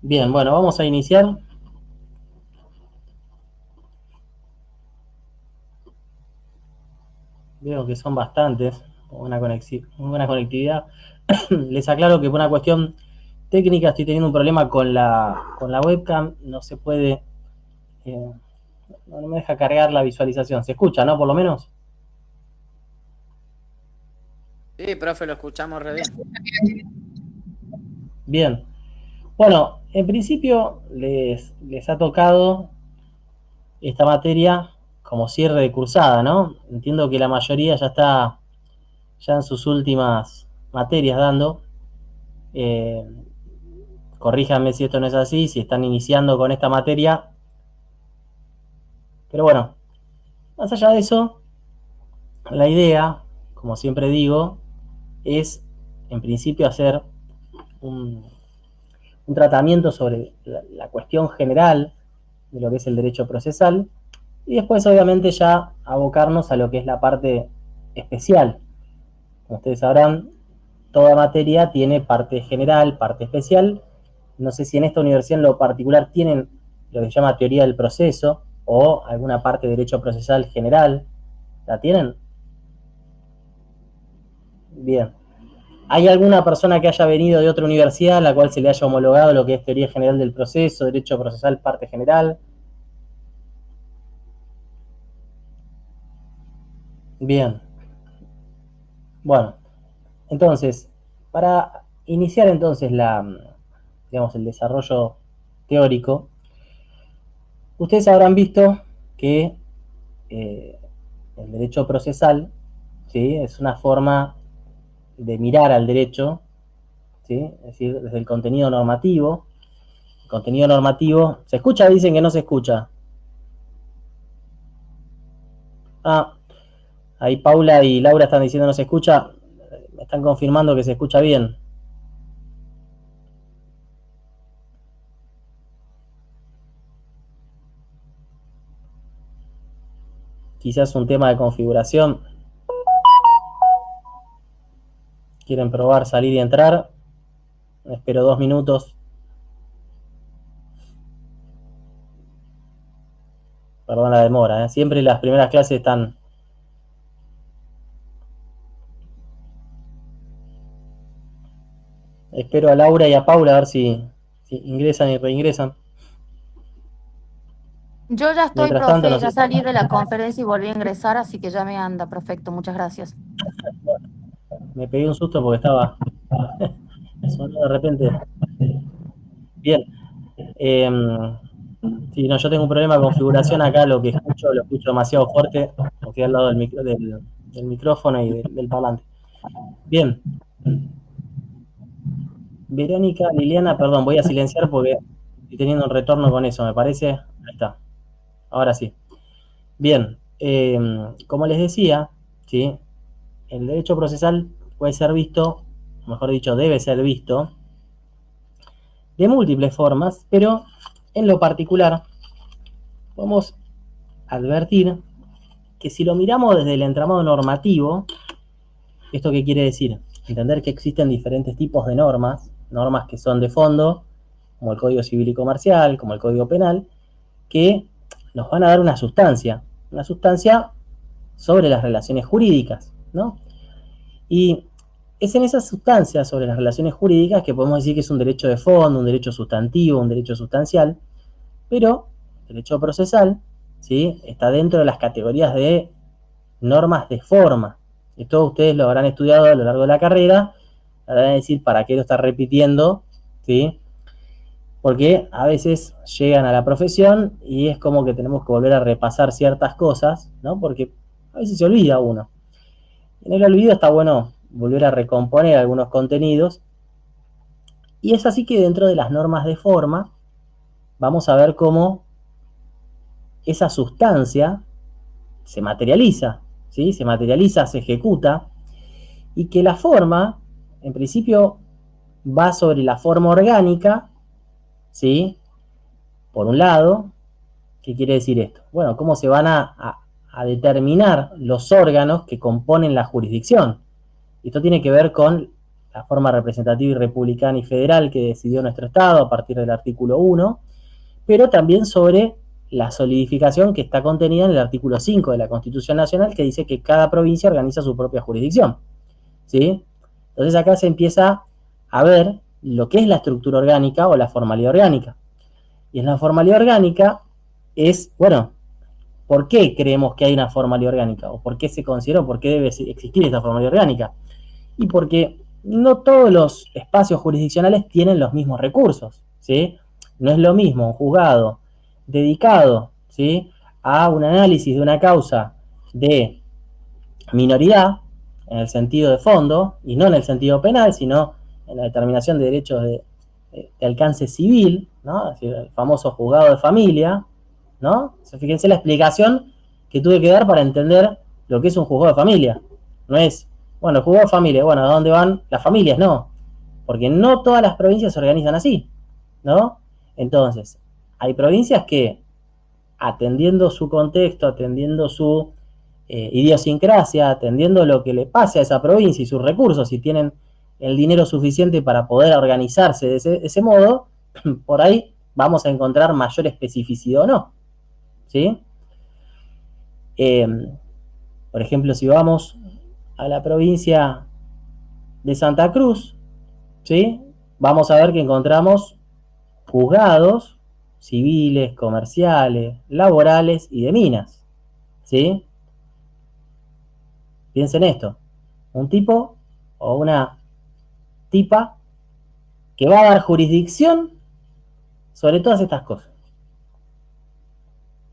Bien, bueno, vamos a iniciar. Veo que son bastantes, muy buena conectividad. Les aclaro que por una cuestión técnica estoy teniendo un problema con la webcam, no se puede, eh, no me deja cargar la visualización. ¿Se escucha, no? Por lo menos. Sí, profe, lo escuchamos re bien. Bien. Bueno, en principio les ha tocado esta materia como cierre de cursada, ¿no? Entiendo que la mayoría ya está ya en sus últimas materias dando. Eh, Corríjanme si esto no es así, si están iniciando con esta materia. Pero bueno, más allá de eso, la idea, como siempre digo, es en principio hacer un, un tratamiento sobre la cuestión general de lo que es el derecho procesal y después obviamente ya abocarnos a lo que es la parte especial. Como ustedes sabrán, toda materia tiene parte general, parte especial. No sé si en esta universidad en lo particular tienen lo que se llama teoría del proceso o alguna parte de derecho procesal general. ¿La tienen? Bien. ¿Hay alguna persona que haya venido de otra universidad a la cual se le haya homologado lo que es teoría general del proceso, derecho procesal, parte general? Bien. Bueno, entonces, para iniciar entonces digamos, el desarrollo teórico, ustedes habrán visto que eh, el derecho procesal, ¿sí? Es una forma de mirar al derecho, ¿sí? Es decir, desde el contenido normativo. El contenido normativo, ¿se escucha? Dicen que no se escucha. Ah, ahí Paula y Laura están diciendo no se escucha. Me están confirmando que se escucha bien. Quizás un tema de configuración. Quieren probar salir y entrar. Espero 2 minutos. Perdón la demora. Siempre las primeras clases están. Espero a Laura y a Paula a ver si ingresan y reingresan. Yo ya estoy, Mientras tanto, profe, no sé. ya salí de la conferencia y volví a ingresar, así que ya me anda, perfecto, muchas gracias. Me pegué un susto porque estaba. Sonó de repente. Bien. Eh, sí, no, yo tengo un problema de configuración acá, lo que escucho lo escucho demasiado fuerte, estoy al lado del micrófono y del parlante. Bien, Verónica, Liliana, perdón, voy a silenciar porque estoy teniendo un retorno con eso, me parece. Ahí está, ahora sí. Bien, como les decía, ¿sí? El derecho procesal puede ser visto, mejor dicho, debe ser visto de múltiples formas, pero en lo particular vamos a advertir que si lo miramos desde el entramado normativo, ¿esto qué quiere decir? Entender que existen diferentes tipos de normas, normas que son de fondo, como el Código Civil y Comercial, como el Código Penal, que nos van a dar una sustancia sobre las relaciones jurídicas, ¿no? Y es en esas sustancias sobre las relaciones jurídicas que podemos decir que es un derecho de fondo, un derecho sustantivo, un derecho sustancial, pero el derecho procesal, ¿sí? Está dentro de las categorías de normas de forma. Esto ustedes lo habrán estudiado a lo largo de la carrera, van a decir para qué lo está repitiendo, ¿sí? Porque a veces llegan a la profesión y es como que tenemos que volver a repasar ciertas cosas, ¿no? Porque a veces se olvida uno. En el olvido está bueno volver a recomponer algunos contenidos y es así que dentro de las normas de forma vamos a ver cómo esa sustancia se materializa, ¿sí? Se materializa, se ejecuta y que la forma, en principio, va sobre la forma orgánica, ¿sí? Por un lado, ¿qué quiere decir esto? Bueno, cómo se van a determinar los órganos que componen la jurisdicción. Esto tiene que ver con la forma representativa y republicana y federal que decidió nuestro Estado a partir del artículo 1, pero también sobre la solidificación que está contenida en el artículo 5 de la Constitución Nacional, que dice que cada provincia organiza su propia jurisdicción, ¿sí? Entonces acá se empieza a ver lo que es la estructura orgánica o la formalidad orgánica. Y en la formalidad orgánica es, bueno, ¿por qué creemos que hay una formalidad orgánica? ¿O por qué se consideró, por qué debe existir esta formalidad orgánica? Y porque no todos los espacios jurisdiccionales tienen los mismos recursos, ¿sí? No es lo mismo un juzgado dedicado, ¿sí?, a un análisis de una causa de minoridad, en el sentido de fondo, y no en el sentido penal, sino en la determinación de derechos de alcance civil, ¿no? Es decir, el famoso juzgado de familia, ¿no? O sea, fíjense la explicación que tuve que dar para entender lo que es un juzgado de familia. No es, bueno, el juzgado de familia, bueno, ¿a dónde van las familias? No, porque no todas las provincias se organizan así, ¿no? Entonces, hay provincias que, atendiendo su contexto, atendiendo su idiosincrasia, atendiendo lo que le pase a esa provincia y sus recursos, si tienen el dinero suficiente para poder organizarse de ese modo, por ahí vamos a encontrar mayor especificidad o no, ¿sí? Por ejemplo, si vamos a la provincia de Santa Cruz, ¿sí?, vamos a ver que encontramos juzgados civiles, comerciales, laborales y de minas, ¿sí? Piensen esto, un tipo o una tipa que va a dar jurisdicción sobre todas estas cosas.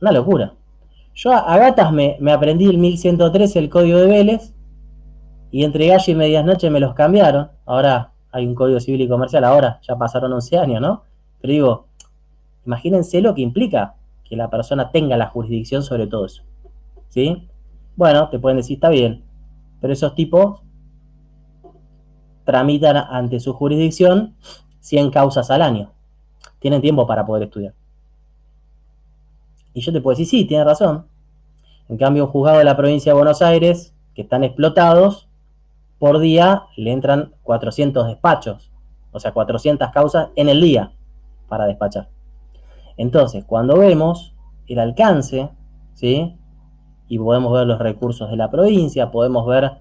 Una locura. Yo a gatas me aprendí el 1113, el código de Vélez, y entre gallo y medias noches me los cambiaron. Ahora hay un código civil y comercial, ahora ya pasaron 11 años, ¿no? Pero digo, imagínense lo que implica que la persona tenga la jurisdicción sobre todo eso, ¿sí? Bueno, te pueden decir, está bien, pero esos tipos tramitan ante su jurisdicción 100 causas al año. Tienen tiempo para poder estudiar. Y yo te puedo decir, sí, tienes razón. En cambio, un juzgado de la provincia de Buenos Aires, que están explotados, por día le entran 400 despachos. O sea, 400 causas en el día para despachar. Entonces, cuando vemos el alcance, ¿sí?, y podemos ver los recursos de la provincia, podemos ver,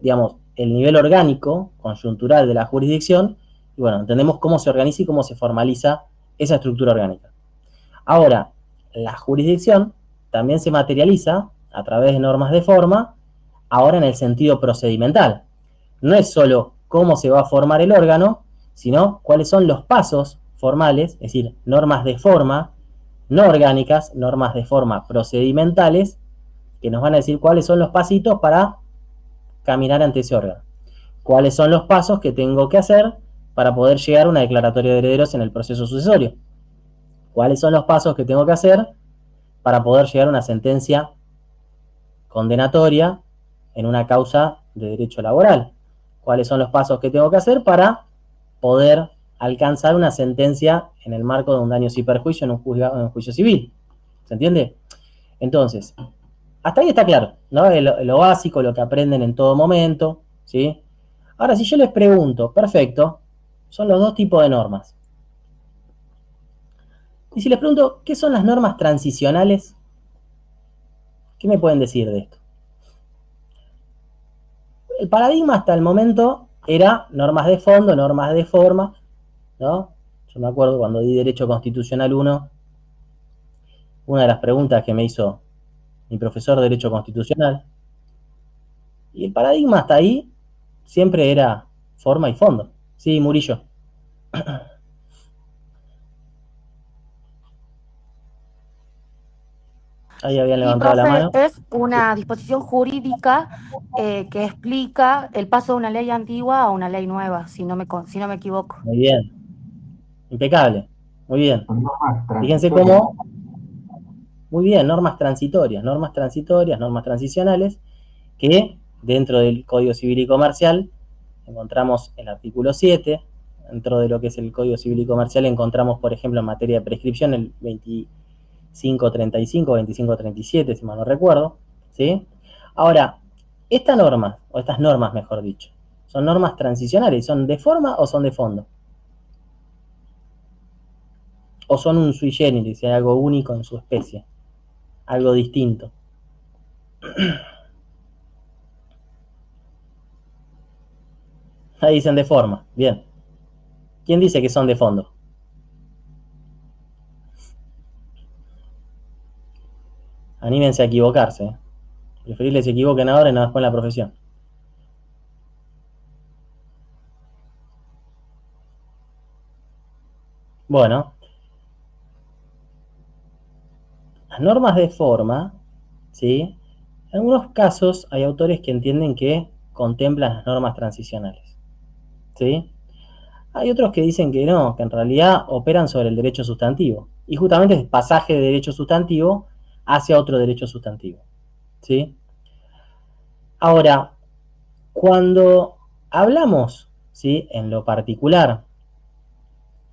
digamos, el nivel orgánico, conjuntural de la jurisdicción, y bueno, entendemos cómo se organiza y cómo se formaliza esa estructura orgánica. Ahora, la jurisdicción también se materializa a través de normas de forma, ahora en el sentido procedimental. No es solo cómo se va a formar el órgano, sino cuáles son los pasos formales, es decir, normas de forma, no orgánicas, normas de forma procedimentales, que nos van a decir cuáles son los pasitos para caminar ante ese órgano. Cuáles son los pasos que tengo que hacer para poder llegar a una declaratoria de herederos en el proceso sucesorio. Cuáles son los pasos que tengo que hacer para poder llegar a una sentencia condenatoria en una causa de derecho laboral. Cuáles son los pasos que tengo que hacer para poder alcanzar una sentencia en el marco de un daños y perjuicio en un juicio civil. ¿Se entiende? Entonces, hasta ahí está claro, ¿no? Lo básico, lo que aprenden en todo momento, ¿sí? Ahora, si yo les pregunto, perfecto, son los dos tipos de normas. Y si les pregunto, ¿qué son las normas transicionales? ¿Qué me pueden decir de esto? El paradigma hasta el momento era normas de fondo, normas de forma, ¿no? Yo me acuerdo cuando di Derecho Constitucional 1, una de las preguntas que me hizo mi profesor de Derecho Constitucional, y el paradigma hasta ahí siempre era forma y fondo. Sí, Murillo. Ahí habían Y, levantado la profe, mano. es una disposición jurídica que explica el paso de una ley antigua a una ley nueva, si no me equivoco. Muy bien. Impecable. Muy bien. Fíjense cómo, muy bien, normas transitorias, normas transicionales, que dentro del Código Civil y Comercial encontramos el artículo 7, dentro de lo que es el Código Civil y Comercial encontramos, por ejemplo, en materia de prescripción el 2535, 2537, si mal no recuerdo, ¿sí? Ahora, esta norma, o estas normas mejor dicho, Son normas transicionales. ¿Son de forma o son de fondo? ¿O son un sui generis, algo único en su especie? Algo distinto. Ahí dicen de forma. Bien. ¿Quién dice que son de fondo? Anímense a equivocarse. Preferible se equivoquen ahora y no después en la profesión. Bueno, las normas de forma, ¿sí? En algunos casos hay autores que entienden que contemplan las normas transicionales, ¿sí? Hay otros que dicen que no, que en realidad operan sobre el derecho sustantivo. Y justamente es pasaje de derecho sustantivo hacia otro derecho sustantivo, ¿sí? Ahora, cuando hablamos, ¿sí?, en lo particular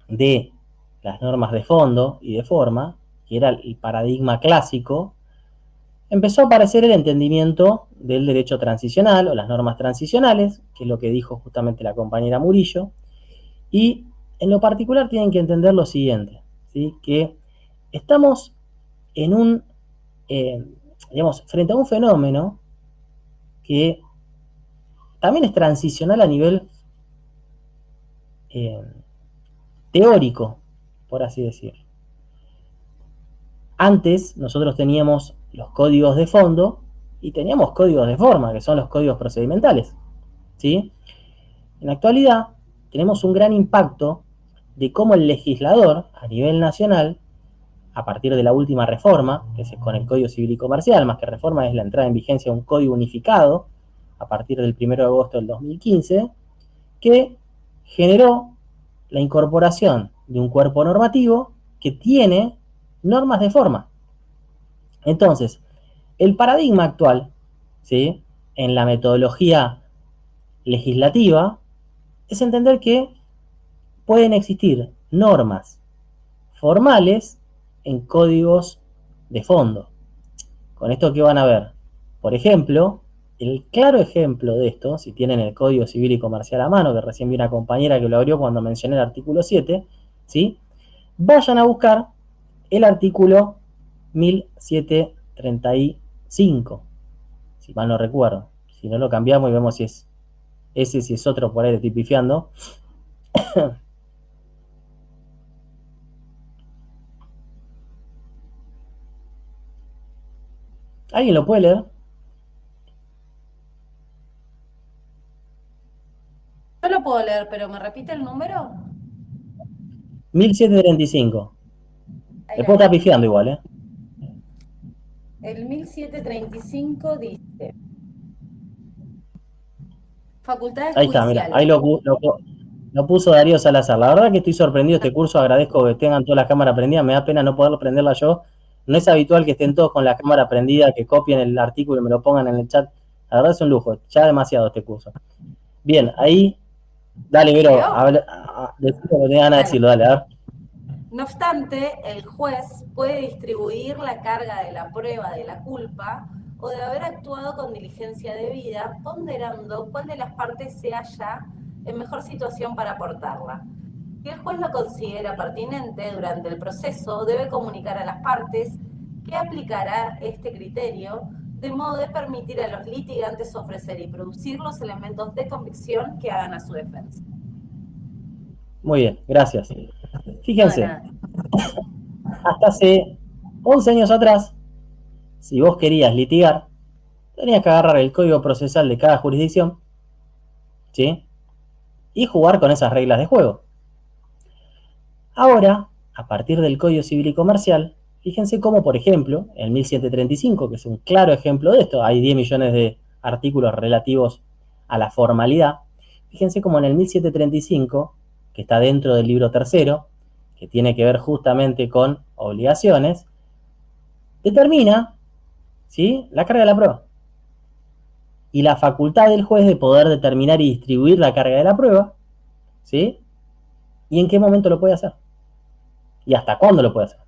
de las normas de fondo y de forma, que era el paradigma clásico, empezó a aparecer el entendimiento del derecho transicional o las normas transicionales, que es lo que dijo justamente la compañera Murillo, y en lo particular tienen que entender lo siguiente, ¿sí?, que estamos en un, digamos, frente a un fenómeno que también es transicional a nivel teórico, por así decirlo. Antes nosotros teníamos los códigos de fondo y teníamos códigos de forma, que son los códigos procedimentales, ¿sí? En la actualidad tenemos un gran impacto de cómo el legislador a nivel nacional, a partir de la última reforma, que es con el Código Civil y Comercial, más que reforma es la entrada en vigencia de un código unificado a partir del 1 de agosto del 2015, que generó la incorporación de un cuerpo normativo que tiene normas de forma. Entonces, el paradigma actual, ¿sí?, en la metodología legislativa, es entender que pueden existir normas formales en códigos de fondo. Con esto, ¿qué van a ver? Por ejemplo, el claro ejemplo de esto, si tienen el Código Civil y Comercial a mano, que recién vi una compañera que lo abrió cuando mencioné el artículo 7, ¿sí?, vayan a buscar el artículo 1735, si mal no recuerdo. Si no lo cambiamos y vemos si es ese, si es otro, por ahí le estoy pifiando. ¿Alguien lo puede leer? Yo lo puedo leer, pero ¿me repite el número? 1735. Ahí Le puedo va. estar pifiando igual, ¿eh? El 1735 dice: facultades Ahí está, mira, judiciales. ahí lo puso Darío Salazar. La verdad que estoy sorprendido de este curso, agradezco que tengan todas las cámaras prendidas, me da pena no poder prenderla yo. No es habitual que estén todos con la cámara prendida, que copien el artículo y me lo pongan en el chat. La verdad es un lujo, ya demasiado este curso. Bien, ahí, dale, Vero, decir lo que tengan ganas de decirlo, dale, a ver. No obstante, el juez puede distribuir la carga de la prueba de la culpa o de haber actuado con diligencia debida, ponderando cuál de las partes se halla en mejor situación para aportarla. Si el juez lo considera pertinente durante el proceso, debe comunicar a las partes que aplicará este criterio, de modo de permitir a los litigantes ofrecer y producir los elementos de convicción que hagan a su defensa. Muy bien, gracias. Fíjense, hasta hace 11 años atrás, si vos querías litigar, tenías que agarrar el código procesal de cada jurisdicción, ¿sí?, y jugar con esas reglas de juego. Ahora, a partir del Código Civil y Comercial, fíjense cómo, por ejemplo, el 1735, que es un claro ejemplo de esto, hay 10 millones de artículos relativos a la formalidad, fíjense cómo en el 1735, que está dentro del libro tercero, que tiene que ver justamente con obligaciones, determina, ¿sí?, la carga de la prueba y la facultad del juez de poder determinar y distribuir la carga de la prueba, ¿sí?, y en qué momento lo puede hacer y hasta cuándo lo puede hacer.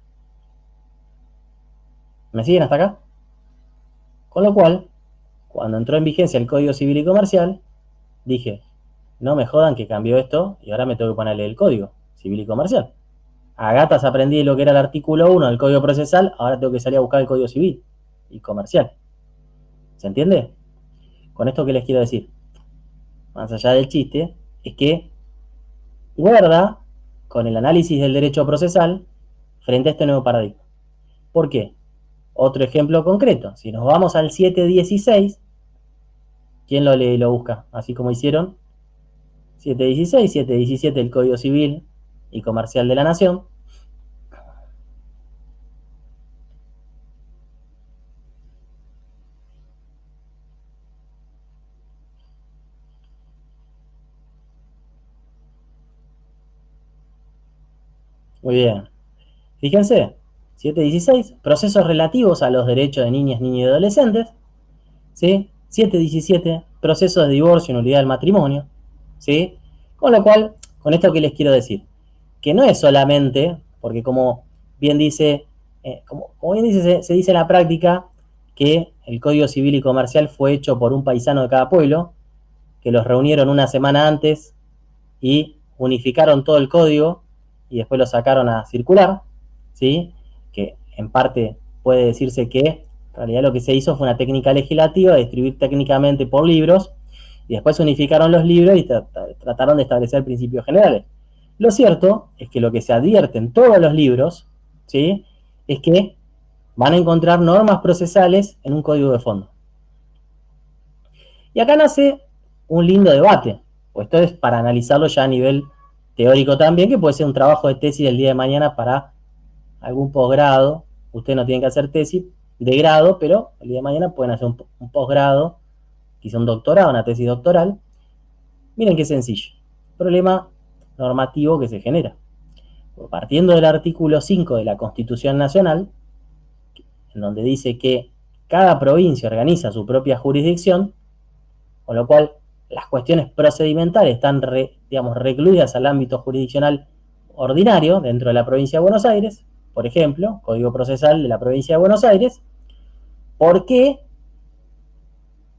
¿Me siguen hasta acá? Con lo cual, cuando entró en vigencia el Código Civil y Comercial, dije, no me jodan que cambió esto y ahora me tengo que ponerle el código civil y comercial. A gatas aprendí lo que era el artículo 1 del Código Procesal, ahora tengo que salir a buscar el Código Civil y Comercial. ¿Se entiende? Con esto, ¿qué les quiero decir? Más allá del chiste, es que guarda con el análisis del derecho procesal frente a este nuevo paradigma. ¿Por qué? Otro ejemplo concreto. Si nos vamos al 716, ¿quién lo lee y lo busca? Así como hicieron 716, 717 el Código Civil y Comercial de la Nación. Muy bien. Fíjense, 716, procesos relativos a los derechos de niñas, niños y adolescentes. ¿Sí? 717, procesos de divorcio y nulidad del matrimonio. ¿Sí? Con lo cual, con esto que les quiero decir, que no es solamente, porque como bien dice, como bien dice, se dice en la práctica que el Código Civil y Comercial fue hecho por un paisano de cada pueblo, que los reunieron una semana antes y unificaron todo el código y después lo sacaron a circular, ¿sí? Que en parte puede decirse que en realidad lo que se hizo fue una técnica legislativa de distribuir técnicamente por libros y después unificaron los libros y trataron de establecer principios generales. Lo cierto es que lo que se advierte en todos los libros, ¿sí? Es que van a encontrar normas procesales en un código de fondo. Y acá nace un lindo debate, pues esto es para analizarlo ya a nivel teórico también, que puede ser un trabajo de tesis del día de mañana para algún posgrado. Ustedes no tienen que hacer tesis de grado, pero el día de mañana pueden hacer un posgrado, quizá un doctorado, una tesis doctoral. Miren qué sencillo. Problema normativo que se genera. Partiendo del artículo 5 de la Constitución Nacional, en donde dice que cada provincia organiza su propia jurisdicción, con lo cual las cuestiones procedimentales están recluidas al ámbito jurisdiccional ordinario dentro de la provincia de Buenos Aires, por ejemplo, Código Procesal de la provincia de Buenos Aires. ¿Por qué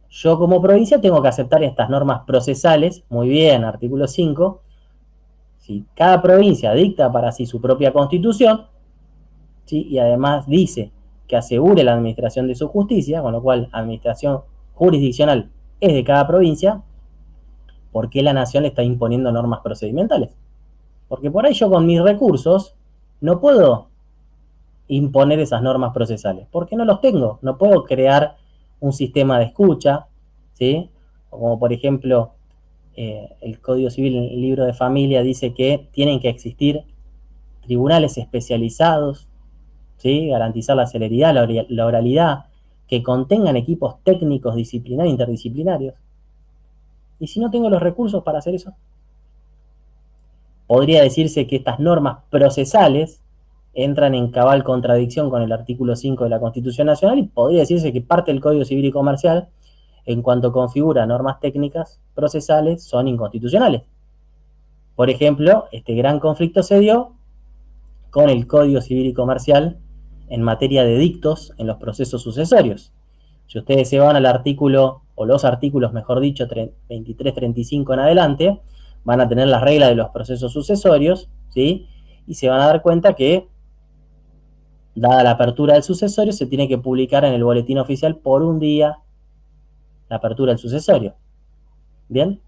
yo como provincia tengo que aceptar estas normas procesales? Muy bien, artículo 5. Si cada provincia dicta para sí su propia constitución, ¿sí? Y además dice que asegure la administración de su justicia, con lo cual administración jurisdiccional es de cada provincia, ¿por qué la nación le está imponiendo normas procedimentales? Porque por ahí yo con mis recursos no puedo imponer esas normas procesales, porque no los tengo, no puedo crear un sistema de escucha, ¿sí? O como por ejemplo el Código Civil, el libro de familia dice que tienen que existir tribunales especializados, ¿sí? Garantizar la celeridad, la oralidad, que contengan equipos técnicos, disciplinarios, interdisciplinarios. ¿Y si no tengo los recursos para hacer eso? Podría decirse que estas normas procesales entran en cabal contradicción con el artículo 5 de la Constitución Nacional y podría decirse que parte del Código Civil y Comercial, en cuanto configura normas técnicas procesales, son inconstitucionales. Por ejemplo, este gran conflicto se dio con el Código Civil y Comercial en materia de dictos en los procesos sucesorios. Si ustedes se van al artículo, o los artículos, mejor dicho, 23, 35 en adelante, van a tener las reglas de los procesos sucesorios, ¿sí? Y se van a dar cuenta que, dada la apertura del sucesorio, se tiene que publicar en el boletín oficial por un día la apertura del sucesorio. ¿Bien?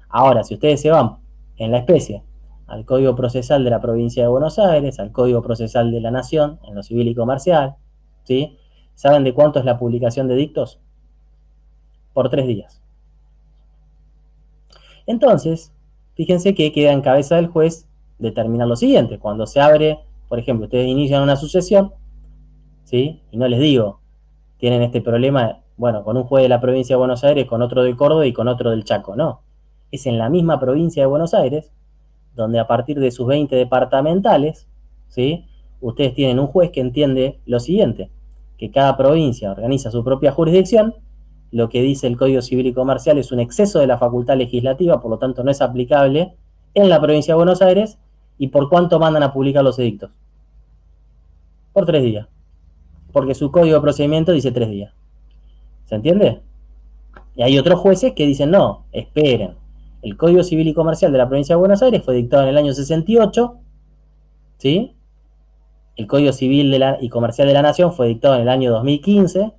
Ahora, si ustedes se van en la especie al Código Procesal de la Provincia de Buenos Aires, al Código Procesal de la Nación, en lo civil y comercial, ¿sí? ¿Saben de cuánto es la publicación de dictos? Por 3 días. Entonces, fíjense que queda en cabeza del juez determinar lo siguiente. Cuando se abre, por ejemplo, ustedes inician una sucesión, ¿sí? Y no les digo, tienen este problema, bueno, con un juez de la provincia de Buenos Aires, con otro de Córdoba y con otro del Chaco, no. Es en la misma provincia de Buenos Aires, donde a partir de sus 20 departamentales, ¿sí? Ustedes tienen un juez que entiende lo siguiente, que cada provincia organiza su propia jurisdicción, lo que dice el Código Civil y Comercial es un exceso de la facultad legislativa, por lo tanto no es aplicable en la provincia de Buenos Aires, y por cuánto mandan a publicar los edictos. Por 3 días. Porque su código de procedimiento dice 3 días. ¿Se entiende? Y hay otros jueces que dicen, no, esperen. El Código Civil y Comercial de la Provincia de Buenos Aires fue dictado en el año 68, ¿sí? El Código Civil y Comercial de la Nación fue dictado en el año 2015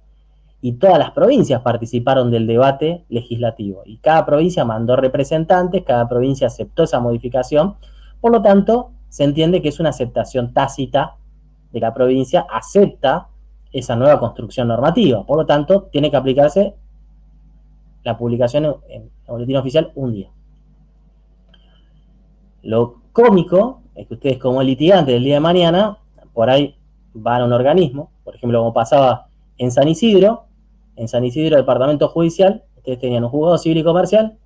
y todas las provincias participaron del debate legislativo. Y cada provincia mandó representantes, cada provincia aceptó esa modificación. Por lo tanto, se entiende que es una aceptación tácita de la provincia, acepta esa nueva construcción normativa. Por lo tanto, tiene que aplicarse la publicación en el boletín oficial un día. Lo cómico es que ustedes como litigantes del día de mañana, por ahí van a un organismo, por ejemplo, como pasaba en San Isidro, departamento judicial, ustedes tenían un juzgado civil y comercial,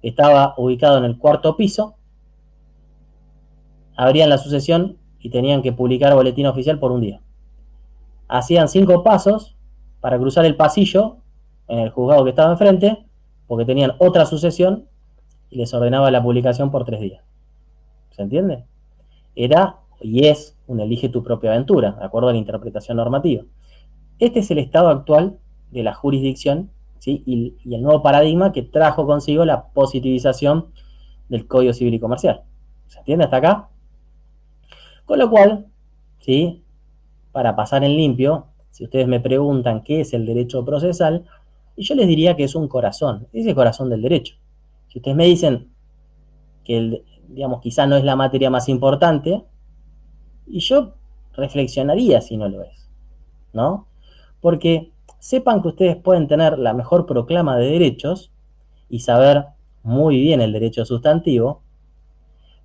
que estaba ubicado en el 4º piso, abrían la sucesión y tenían que publicar boletín oficial por un día. Hacían 5 pasos para cruzar el pasillo en el juzgado que estaba enfrente, porque tenían otra sucesión y les ordenaba la publicación por 3 días. ¿Se entiende? Era y es un elige tu propia aventura, de acuerdo a la interpretación normativa. Este es el estado actual de la jurisdicción, ¿sí? y el nuevo paradigma que trajo consigo la positivización del Código Civil y Comercial. ¿Se entiende hasta acá? Con lo cual, ¿sí? Para pasar en limpio, si ustedes me preguntan qué es el derecho procesal, y yo les diría que es un corazón, es el corazón del derecho. Si ustedes me dicen que, digamos, quizá no es la materia más importante, y yo reflexionaría si no lo es, ¿no? Porque sepan que ustedes pueden tener la mejor proclama de derechos y saber muy bien el derecho sustantivo,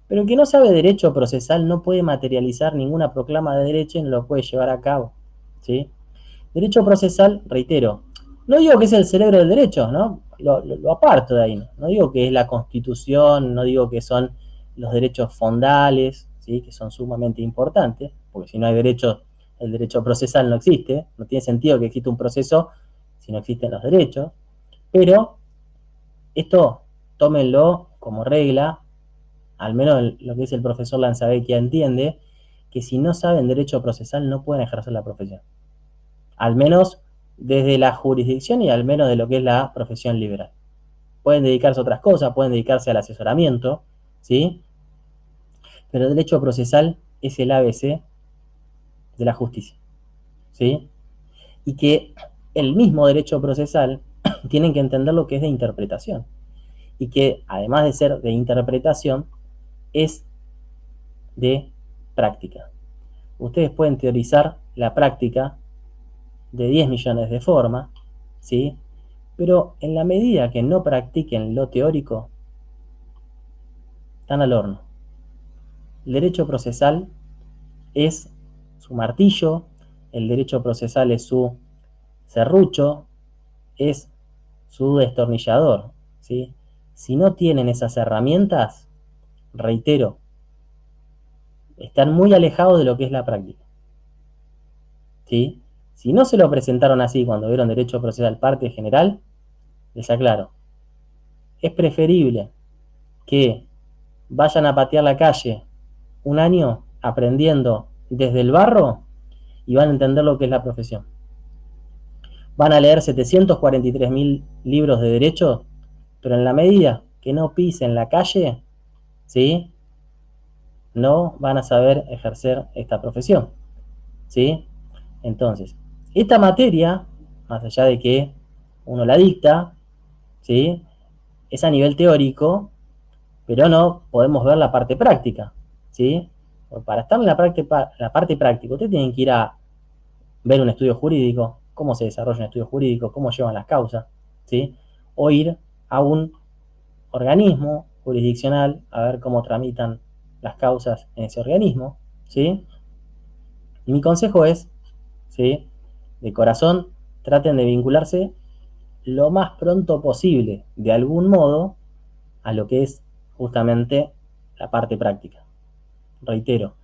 pero el que no sabe derecho procesal no puede materializar ninguna proclama de derecho y no lo puede llevar a cabo, ¿sí? Derecho procesal, reitero, no digo que es el cerebro del derecho, ¿no? Lo aparto de ahí, no digo que es la Constitución, no digo que son los derechos fondales, ¿sí? Que son sumamente importantes, porque si no hay derecho, el derecho procesal no existe, no tiene sentido que exista un proceso si no existen los derechos, pero esto tómenlo como regla, al menos lo que es el profesor Lanzavecchia entiende, que si no saben derecho procesal no pueden ejercer la profesión. Al menos desde la jurisdicción y al menos de lo que es la profesión liberal. Pueden dedicarse a otras cosas, pueden dedicarse al asesoramiento, ¿sí? Pero el derecho procesal es el ABC de la justicia, ¿sí? Y que el mismo derecho procesal tienen que entender lo que es de interpretación. Y que además de ser de interpretación, es de práctica. Ustedes pueden teorizar la práctica de 10 millones de formas, ¿sí? Pero en la medida que no practiquen lo teórico, están al horno. El derecho procesal es su martillo, el derecho procesal es su serrucho, es su destornillador, ¿sí? Si no tienen esas herramientas, reitero, están muy alejados de lo que es la práctica, ¿sí? Si no se lo presentaron así cuando vieron derecho procesal parte general, les aclaro, es preferible que vayan a patear la calle un año aprendiendo desde el barro y van a entender lo que es la profesión. Van a leer 743.000 libros de derecho, pero en la medida que no pisen la calle, ¿sí? No van a saber ejercer esta profesión, ¿sí? Entonces, esta materia, más allá de que uno la dicta, ¿sí? Es a nivel teórico, pero no podemos ver la parte práctica, ¿sí? Para estar en la parte práctica, ustedes tienen que ir a ver un estudio jurídico, cómo se desarrolla un estudio jurídico, cómo llevan las causas, ¿sí? O ir a un organismo jurisdiccional a ver cómo tramitan las causas en ese organismo, ¿sí? Y mi consejo es, ¿sí? De corazón, traten de vincularse lo más pronto posible, de algún modo, a lo que es justamente la parte práctica. Reitero,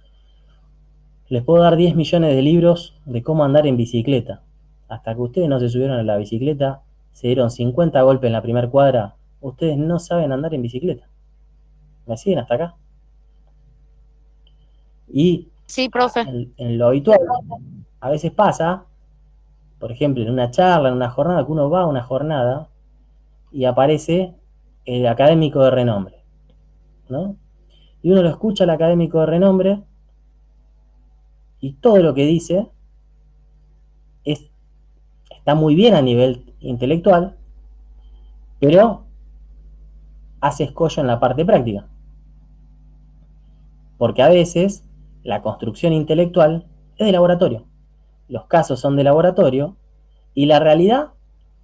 les puedo dar 10 millones de libros de cómo andar en bicicleta. Hasta que ustedes no se subieron a la bicicleta, se dieron 50 golpes en la primera cuadra, ustedes no saben andar en bicicleta. ¿Me siguen hasta acá? Y Sí, profe. en lo habitual, a veces pasa, por ejemplo, en una charla, en una jornada, que uno va a una jornada y aparece el académico de renombre, ¿no? Y uno lo escucha al académico de renombre y todo lo que dice está muy bien a nivel intelectual, pero hace escollo en la parte práctica. Porque a veces la construcción intelectual es de laboratorio. Los casos son de laboratorio y la realidad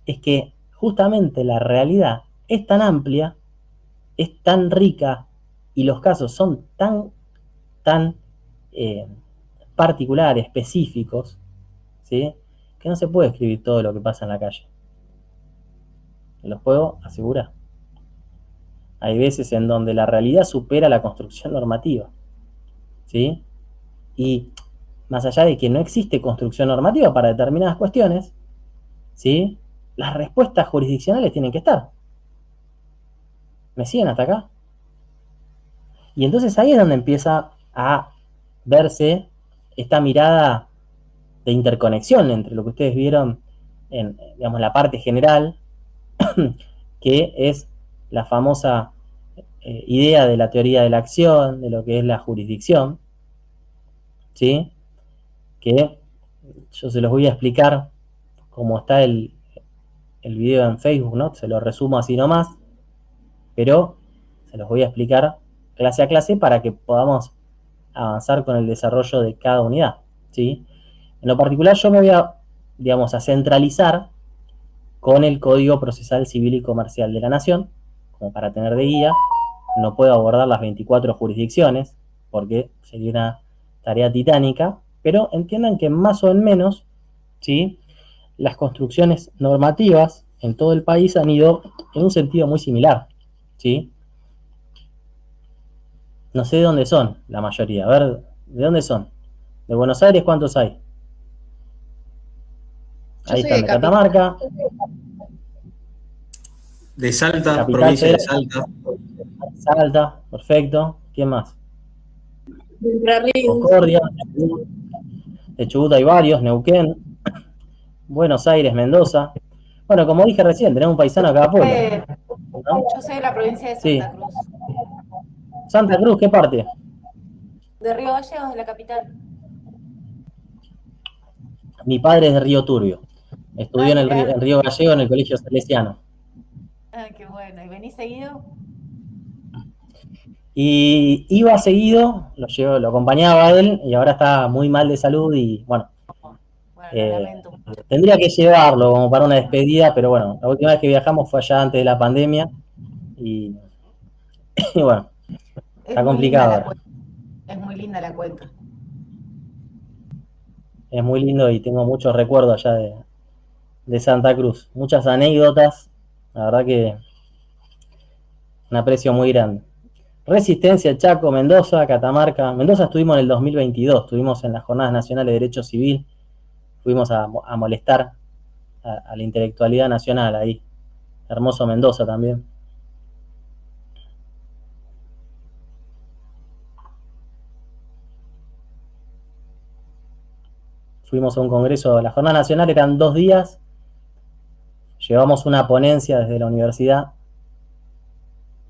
es que justamente la realidad es tan amplia, es tan rica y los casos son tan particulares, específicos, ¿sí? Que no se puede escribir todo lo que pasa en la calle. Te los puedo asegurar. Hay veces en donde la realidad supera la construcción normativa, ¿sí? Y más allá de que no existe construcción normativa para determinadas cuestiones, ¿sí? Las respuestas jurisdiccionales tienen que estar. ¿Me siguen hasta acá? Y entonces ahí es donde empieza a verse esta mirada de interconexión entre lo que ustedes vieron en, digamos, la parte general, que es la famosa idea de la teoría de la acción, de lo que es la jurisdicción, ¿sí? Que yo se los voy a explicar como está el video en Facebook, ¿no? Se lo resumo así nomás, pero se los voy a explicar clase a clase para que podamos avanzar con el desarrollo de cada unidad, ¿sí? En lo particular yo me voy a, digamos, a centralizar con el Código Procesal Civil y Comercial de la Nación, como para tener de guía. No puedo abordar las 24 jurisdicciones, porque sería una tarea titánica, pero entiendan que más o menos, ¿sí? Las construcciones normativas en todo el país han ido en un sentido muy similar, ¿sí? No sé de dónde son la mayoría. A ver, ¿de dónde son? ¿De Buenos Aires cuántos hay? Yo Ahí soy están, de de Capital. Catamarca, De Salta, Capital provincia de Federal, Salta. Salta, perfecto. ¿Quién más? Entre Ríos. Concordia, de Chubut hay varios, Neuquén, Buenos Aires, Mendoza. Bueno, como dije recién, tenemos un paisano a cada pueblo, ¿no? Yo soy de la provincia de Sí. Santa Cruz. Santa Cruz, ¿qué parte? De Río Gallegos, de la capital. Mi padre es de Río Turbio. Estudió en mirá. Río Gallego en el Colegio Salesiano. Ah, qué bueno. ¿Y venís seguido? Y iba seguido, lo acompañaba a él y ahora está muy mal de salud y bueno, Bueno, lo lamento mucho. tendría que llevarlo como para una despedida, pero bueno, la última vez que viajamos fue allá antes de la pandemia y, y bueno, está Es muy linda complicado la ahora. cuenca. Es muy linda la cuenca. Es muy lindo y tengo muchos recuerdos allá de Santa Cruz, muchas anécdotas, la verdad que un aprecio muy grande. Resistencia, Chaco, Mendoza, Catamarca. Mendoza estuvimos en el 2022, estuvimos en las Jornadas Nacionales de Derecho Civil, fuimos a molestar a la intelectualidad nacional ahí. Hermoso Mendoza también. Fuimos a un congreso, la Jornada Nacional eran 2 días, llevamos una ponencia desde la universidad,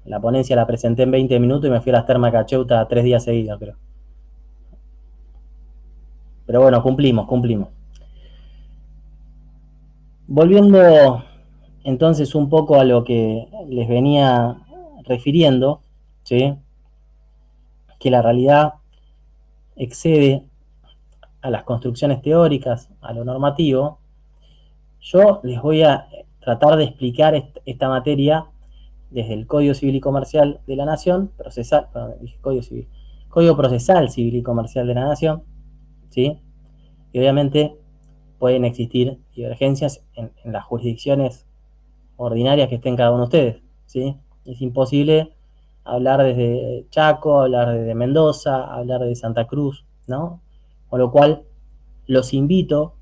la ponencia la presenté en 20 minutos y me fui a las Termas de Cacheuta 3 días seguidos, creo. Pero bueno, cumplimos. Volviendo entonces un poco a lo que les venía refiriendo, ¿sí? Que la realidad excede a las construcciones teóricas, a lo normativo. Yo les voy a tratar de explicar esta materia desde el Código Civil y Comercial de la Nación, Código Procesal Civil y Comercial de la Nación, ¿sí? Y obviamente pueden existir divergencias en las jurisdicciones ordinarias que estén cada uno de ustedes, ¿sí? Es imposible hablar desde Chaco, hablar desde Mendoza, hablar de Santa Cruz, ¿no? Con lo cual los invito,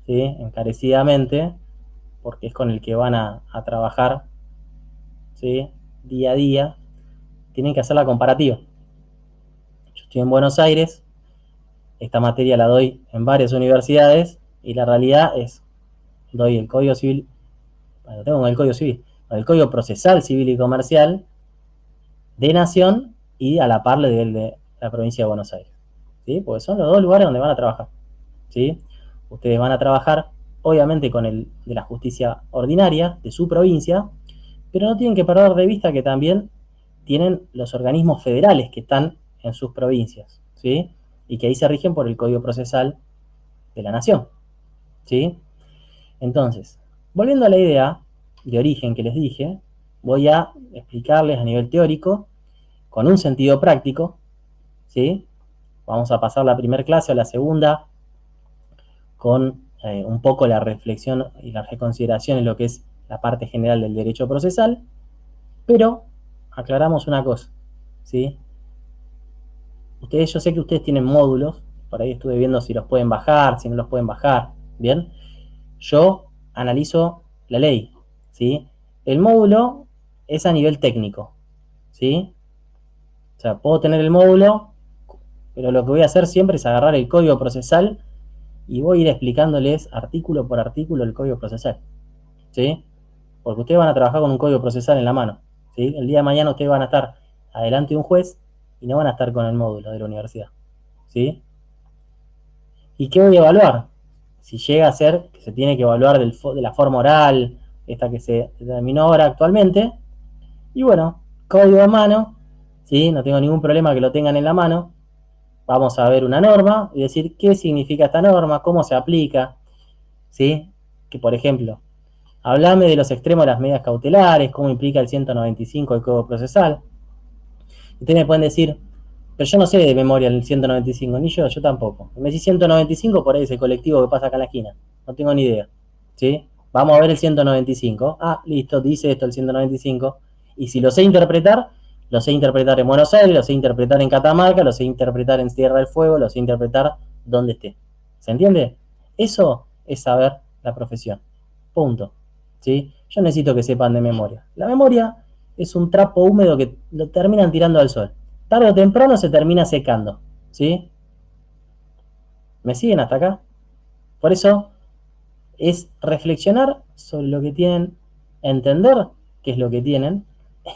¿sí? Encarecidamente, porque es con el que van a trabajar, ¿sí? Día a día, tienen que hacer la comparativa. Yo estoy en Buenos Aires, esta materia la doy en varias universidades y la realidad es, doy el Código Civil, bueno, tengo el Código Civil, el Código Procesal Civil y Comercial de Nación y a la par del de la provincia de Buenos Aires, ¿sí? Porque son los dos lugares donde van a trabajar, ¿sí? Ustedes van a trabajar, obviamente, con el de la justicia ordinaria de su provincia, pero no tienen que perder de vista que también tienen los organismos federales que están en sus provincias, ¿sí? Y que ahí se rigen por el Código Procesal de la Nación, ¿sí? Entonces, volviendo a la idea de origen que les dije, voy a explicarles a nivel teórico, con un sentido práctico, ¿sí? Vamos a pasar la primera clase a la segunda con un poco la reflexión y la reconsideración en lo que es la parte general del derecho procesal, pero aclaramos una cosa, ¿sí? Yo sé que ustedes tienen módulos, por ahí estuve viendo si los pueden bajar, si no los pueden bajar, ¿bien? Yo analizo la ley, ¿sí? El módulo es a nivel técnico, ¿sí? O sea, puedo tener el módulo, pero lo que voy a hacer siempre es agarrar el código procesal y voy a ir explicándoles artículo por artículo el código procesal, ¿sí? Porque ustedes van a trabajar con un código procesal en la mano, ¿sí? El día de mañana ustedes van a estar adelante de un juez y no van a estar con el módulo de la universidad, ¿sí? ¿Y qué voy a evaluar? Si llega a ser que se tiene que evaluar de la forma oral, esta que se determinó ahora actualmente, y bueno, código en mano, ¿sí? No tengo ningún problema que lo tengan en la mano. Vamos a ver una norma y decir qué significa esta norma, cómo se aplica, ¿sí? Que por ejemplo, hablame de los extremos de las medidas cautelares, cómo implica el 195 del Código Procesal. Ustedes me pueden decir, pero yo no sé de memoria el 195, ni yo tampoco. Me decís 195, por ahí es el colectivo que pasa acá en la esquina. No tengo ni idea, ¿sí? Vamos a ver el 195. Ah, listo, dice esto el 195. Y si lo sé interpretar en Buenos Aires, lo sé interpretar en Catamarca, lo sé interpretar en Tierra del Fuego, lo sé interpretar donde esté. ¿Se entiende? Eso es saber la profesión. Punto. ¿Sí? Yo necesito que sepan de memoria. La memoria es un trapo húmedo que lo terminan tirando al sol. Tarde o temprano se termina secando, ¿sí? ¿Me siguen hasta acá? Por eso es reflexionar sobre lo que tienen, entender qué es lo que tienen,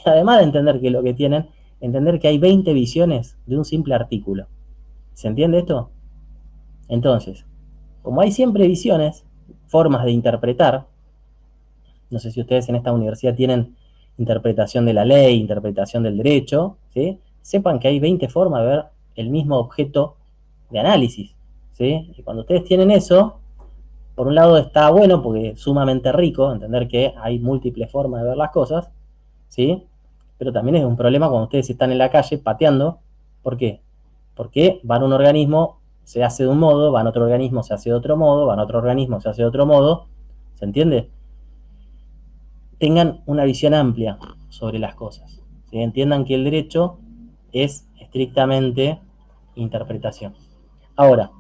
además de entender qué es lo que tienen, entender que hay 20 visiones de un simple artículo. ¿Se entiende esto? Entonces, como hay siempre visiones, formas de interpretar, no sé si ustedes en esta universidad tienen interpretación de la ley, interpretación del derecho, ¿sí? Sepan que hay 20 formas de ver el mismo objeto de análisis, ¿sí? Y cuando ustedes tienen eso, por un lado está bueno porque es sumamente rico entender que hay múltiples formas de ver las cosas, ¿sí? Pero también es un problema cuando ustedes están en la calle pateando. ¿Por qué? Porque van a un organismo, se hace de un modo, van a otro organismo, se hace de otro modo, van a otro organismo, se hace de otro modo, ¿se entiende? Tengan una visión amplia sobre las cosas, ¿sí? Entiendan que el derecho es estrictamente interpretación. Ahora,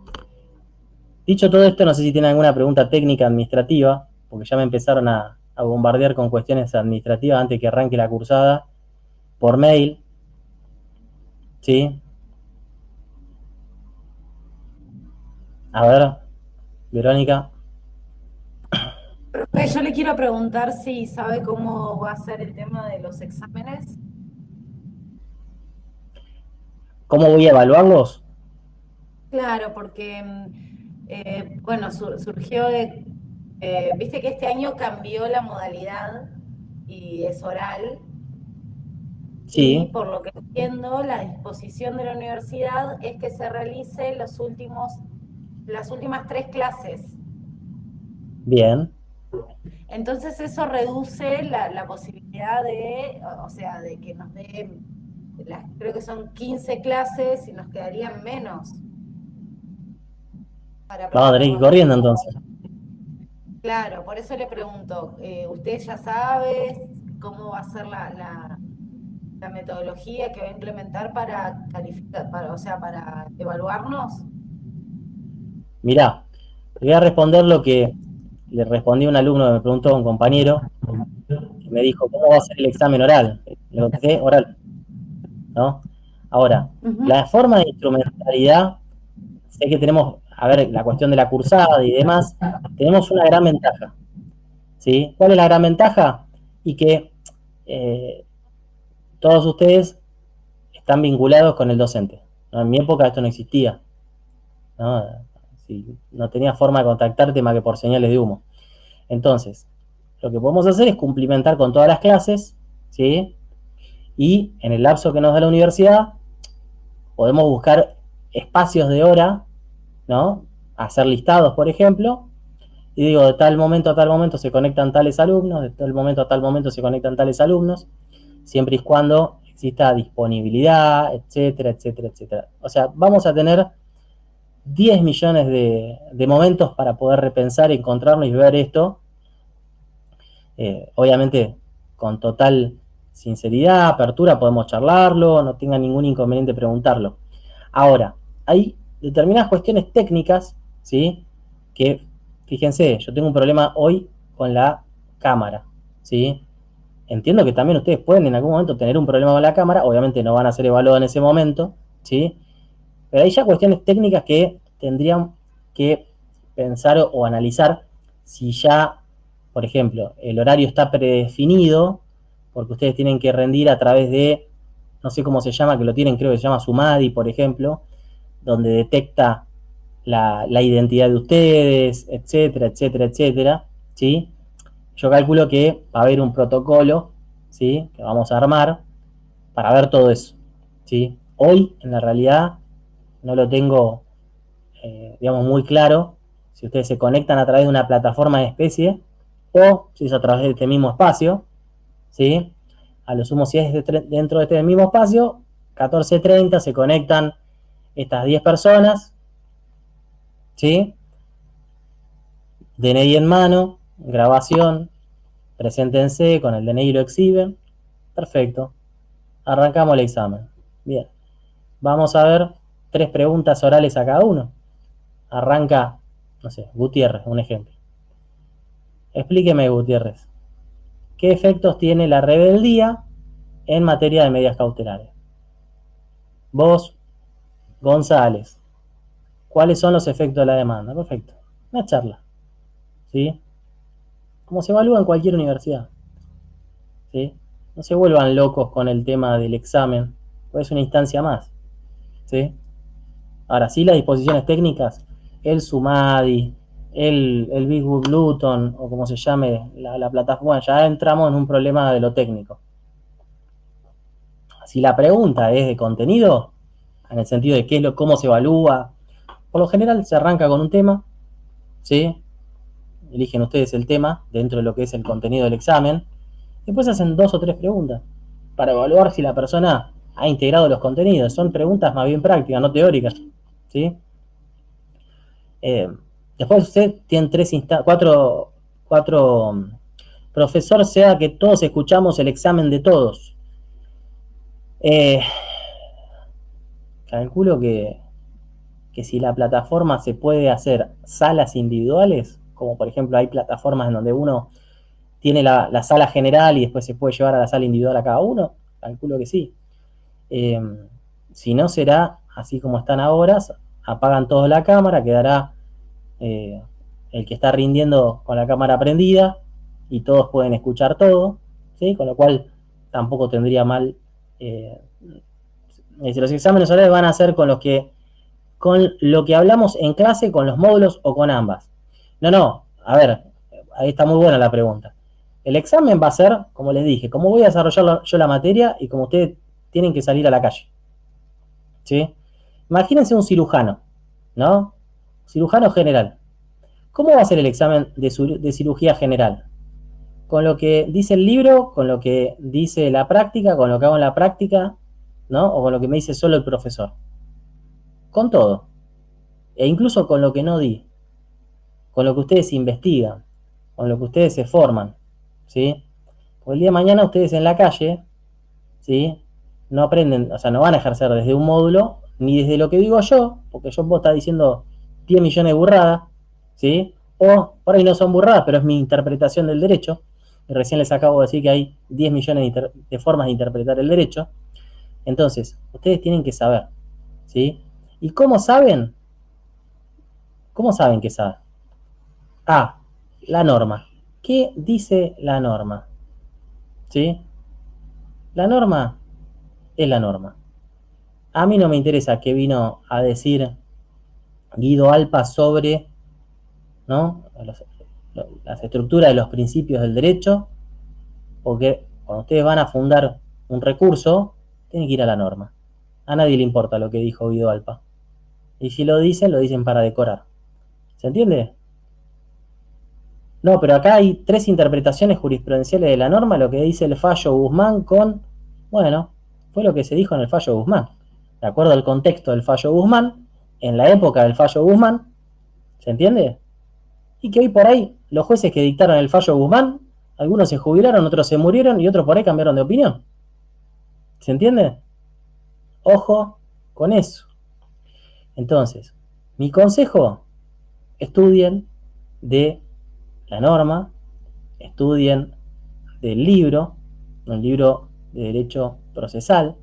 dicho todo esto, no sé si tienen alguna pregunta técnica administrativa, porque ya me empezaron a bombardear con cuestiones administrativas antes que arranque la cursada, por mail, ¿sí? A ver, Verónica. Yo le quiero preguntar si sabe cómo va a ser el tema de los exámenes. ¿Cómo voy a evaluarlos? Claro, porque, bueno, surgió, viste que este año cambió la modalidad y es oral. Y Sí, por lo que entiendo, la disposición de la universidad es que se realicen las últimas 3 clases. bien. Entonces eso reduce la posibilidad de que nos den, creo que son 15 clases y nos quedarían menos. Vamos a tener que ir corriendo entonces. Claro, por eso le pregunto, ¿usted ya sabe cómo va a ser la metodología que va a implementar para calificar, para evaluarnos? Mirá, te voy a responder lo que le respondí a un alumno que me preguntó, un compañero, que me dijo, ¿cómo va a ser el examen oral? Le contesté, oral, ¿no? Ahora, la forma de instrumentalidad, sé que tenemos, a ver, la cuestión de la cursada y demás, tenemos una gran ventaja, ¿sí? ¿Cuál es la gran ventaja? y que todos ustedes están vinculados con el docente, ¿no? En mi época esto no existía, ¿no? Sí, no tenía forma de contactarte más que por señales de humo. Entonces, lo que podemos hacer es cumplimentar con todas las clases, ¿sí? Y en el lapso que nos da la universidad, podemos buscar espacios de hora, ¿no? Hacer listados, por ejemplo, y digo, de tal momento a tal momento se conectan tales alumnos, de tal momento a tal momento se conectan tales alumnos, siempre y cuando exista disponibilidad, etcétera, etcétera, etcétera. O sea, vamos a tener 10 millones de momentos para poder repensar, encontrarnos y ver esto, obviamente con total sinceridad, apertura, podemos charlarlo, no tenga ningún inconveniente preguntarlo. Ahora, hay determinadas cuestiones técnicas, ¿sí? Que, fíjense, yo tengo un problema hoy con la cámara, ¿sí? Entiendo que también ustedes pueden en algún momento tener un problema con la cámara, obviamente no van a ser evaluados en ese momento, ¿sí? Pero hay ya cuestiones técnicas que tendrían que pensar o analizar si ya, por ejemplo, el horario está predefinido, porque ustedes tienen que rendir a través de, no sé cómo se llama, que lo tienen, creo que se llama Sumadi, por ejemplo, donde detecta la identidad de ustedes, etcétera, etcétera, etcétera, ¿sí? Yo calculo que va a haber un protocolo, ¿sí? Que vamos a armar para ver todo eso, ¿sí? Hoy, en la realidad, no lo tengo, digamos, muy claro si ustedes se conectan a través de una plataforma de especie o si es a través de este mismo espacio, ¿sí? A lo sumo, si es dentro de este mismo espacio, 14:30 se conectan estas 10 personas, ¿sí? DNI en mano, grabación, preséntense, con el DNI lo exhiben, perfecto. Arrancamos el examen. Bien, vamos a ver 3 preguntas orales a cada uno. Arranca, no sé, Gutiérrez, un ejemplo. Explíqueme, Gutiérrez, ¿qué efectos tiene la rebeldía en materia de medidas cautelares? Vos, González, ¿cuáles son los efectos de la demanda? Perfecto. Una charla, ¿sí? Como se evalúa en cualquier universidad, ¿sí? No se vuelvan locos con el tema del examen, pues es una instancia más, ¿sí? Ahora sí, las disposiciones técnicas, el Sumadi, el Big Bluton, o como se llame la plataforma, ya entramos en un problema de lo técnico. Si la pregunta es de contenido, en el sentido de qué es cómo se evalúa, por lo general se arranca con un tema, ¿sí? Eligen ustedes el tema dentro de lo que es el contenido del examen. Después hacen 2 o 3 preguntas para evaluar si la persona ha integrado los contenidos. Son preguntas más bien prácticas, no teóricas, ¿sí? Después usted tiene 4, profesor, sea que todos escuchamos el examen de todos. Calculo que si la plataforma se puede hacer salas individuales, como por ejemplo hay plataformas en donde uno tiene la sala general y después se puede llevar a la sala individual a cada uno, calculo que sí. Si no, será así como están ahora, apagan todos la cámara, quedará el que está rindiendo con la cámara prendida y todos pueden escuchar todo, ¿sí? Con lo cual tampoco tendría mal. Los exámenes orales van a ser con lo que hablamos en clase, con los módulos o con ambas. No, a ver, ahí está muy buena la pregunta. El examen va a ser, como les dije, cómo voy a desarrollar yo la materia y cómo ustedes tienen que salir a la calle, ¿sí? Imagínense un cirujano, ¿no? Cirujano general. ¿Cómo va a ser el examen de cirugía general? Con lo que dice el libro, con lo que dice la práctica, con lo que hago en la práctica, ¿no? O con lo que me dice solo el profesor. Con todo. E incluso con lo que no di. Con lo que ustedes investigan. Con lo que ustedes se forman, ¿sí? Porque el día de mañana ustedes en la calle, ¿sí? No aprenden, o sea, no van a ejercer desde un módulo, ni desde lo que digo yo, porque yo puedo estar diciendo 10 millones de burradas, ¿sí? O por ahí no son burradas, pero es mi interpretación del derecho. Y recién les acabo de decir que hay 10 millones de formas de interpretar el derecho. Entonces, ustedes tienen que saber, ¿sí? ¿Y cómo saben? ¿Cómo saben que saben? La norma. ¿Qué dice la norma? ¿sí? La norma es la norma. A mí no me interesa qué vino a decir Guido Alpa sobre, ¿no?, las estructuras de los principios del derecho, porque cuando ustedes van a fundar un recurso, tienen que ir a la norma. A nadie le importa lo que dijo Guido Alpa. Y si lo dicen para decorar. ¿Se entiende? No, pero acá hay 3 interpretaciones jurisprudenciales de la norma, lo que dice el fallo Guzmán bueno, fue lo que se dijo en el fallo Guzmán. De acuerdo al contexto del fallo Guzmán, en la época del fallo Guzmán, ¿se entiende? Y que hoy por ahí los jueces que dictaron el fallo Guzmán, algunos se jubilaron, otros se murieron y otros por ahí cambiaron de opinión. ¿Se entiende? Ojo con eso. Entonces, mi consejo, estudien de la norma, estudien del libro, un libro de derecho procesal,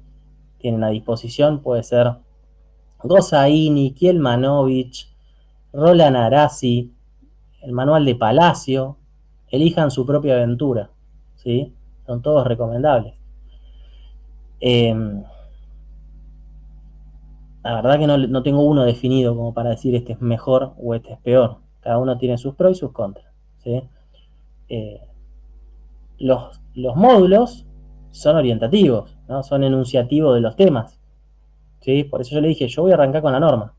tienen a disposición, puede ser Gossaini, Kielmanovich, Roland Arasi, el manual de Palacio, elijan su propia aventura, ¿sí? Son todos recomendables. La verdad que no tengo uno definido como para decir este es mejor o este es peor. Cada uno tiene sus pros y sus contras, ¿sí? Los módulos son orientativos, ¿no? Son enunciativos de los temas, ¿sí? Por eso yo le dije, yo voy a arrancar con la norma.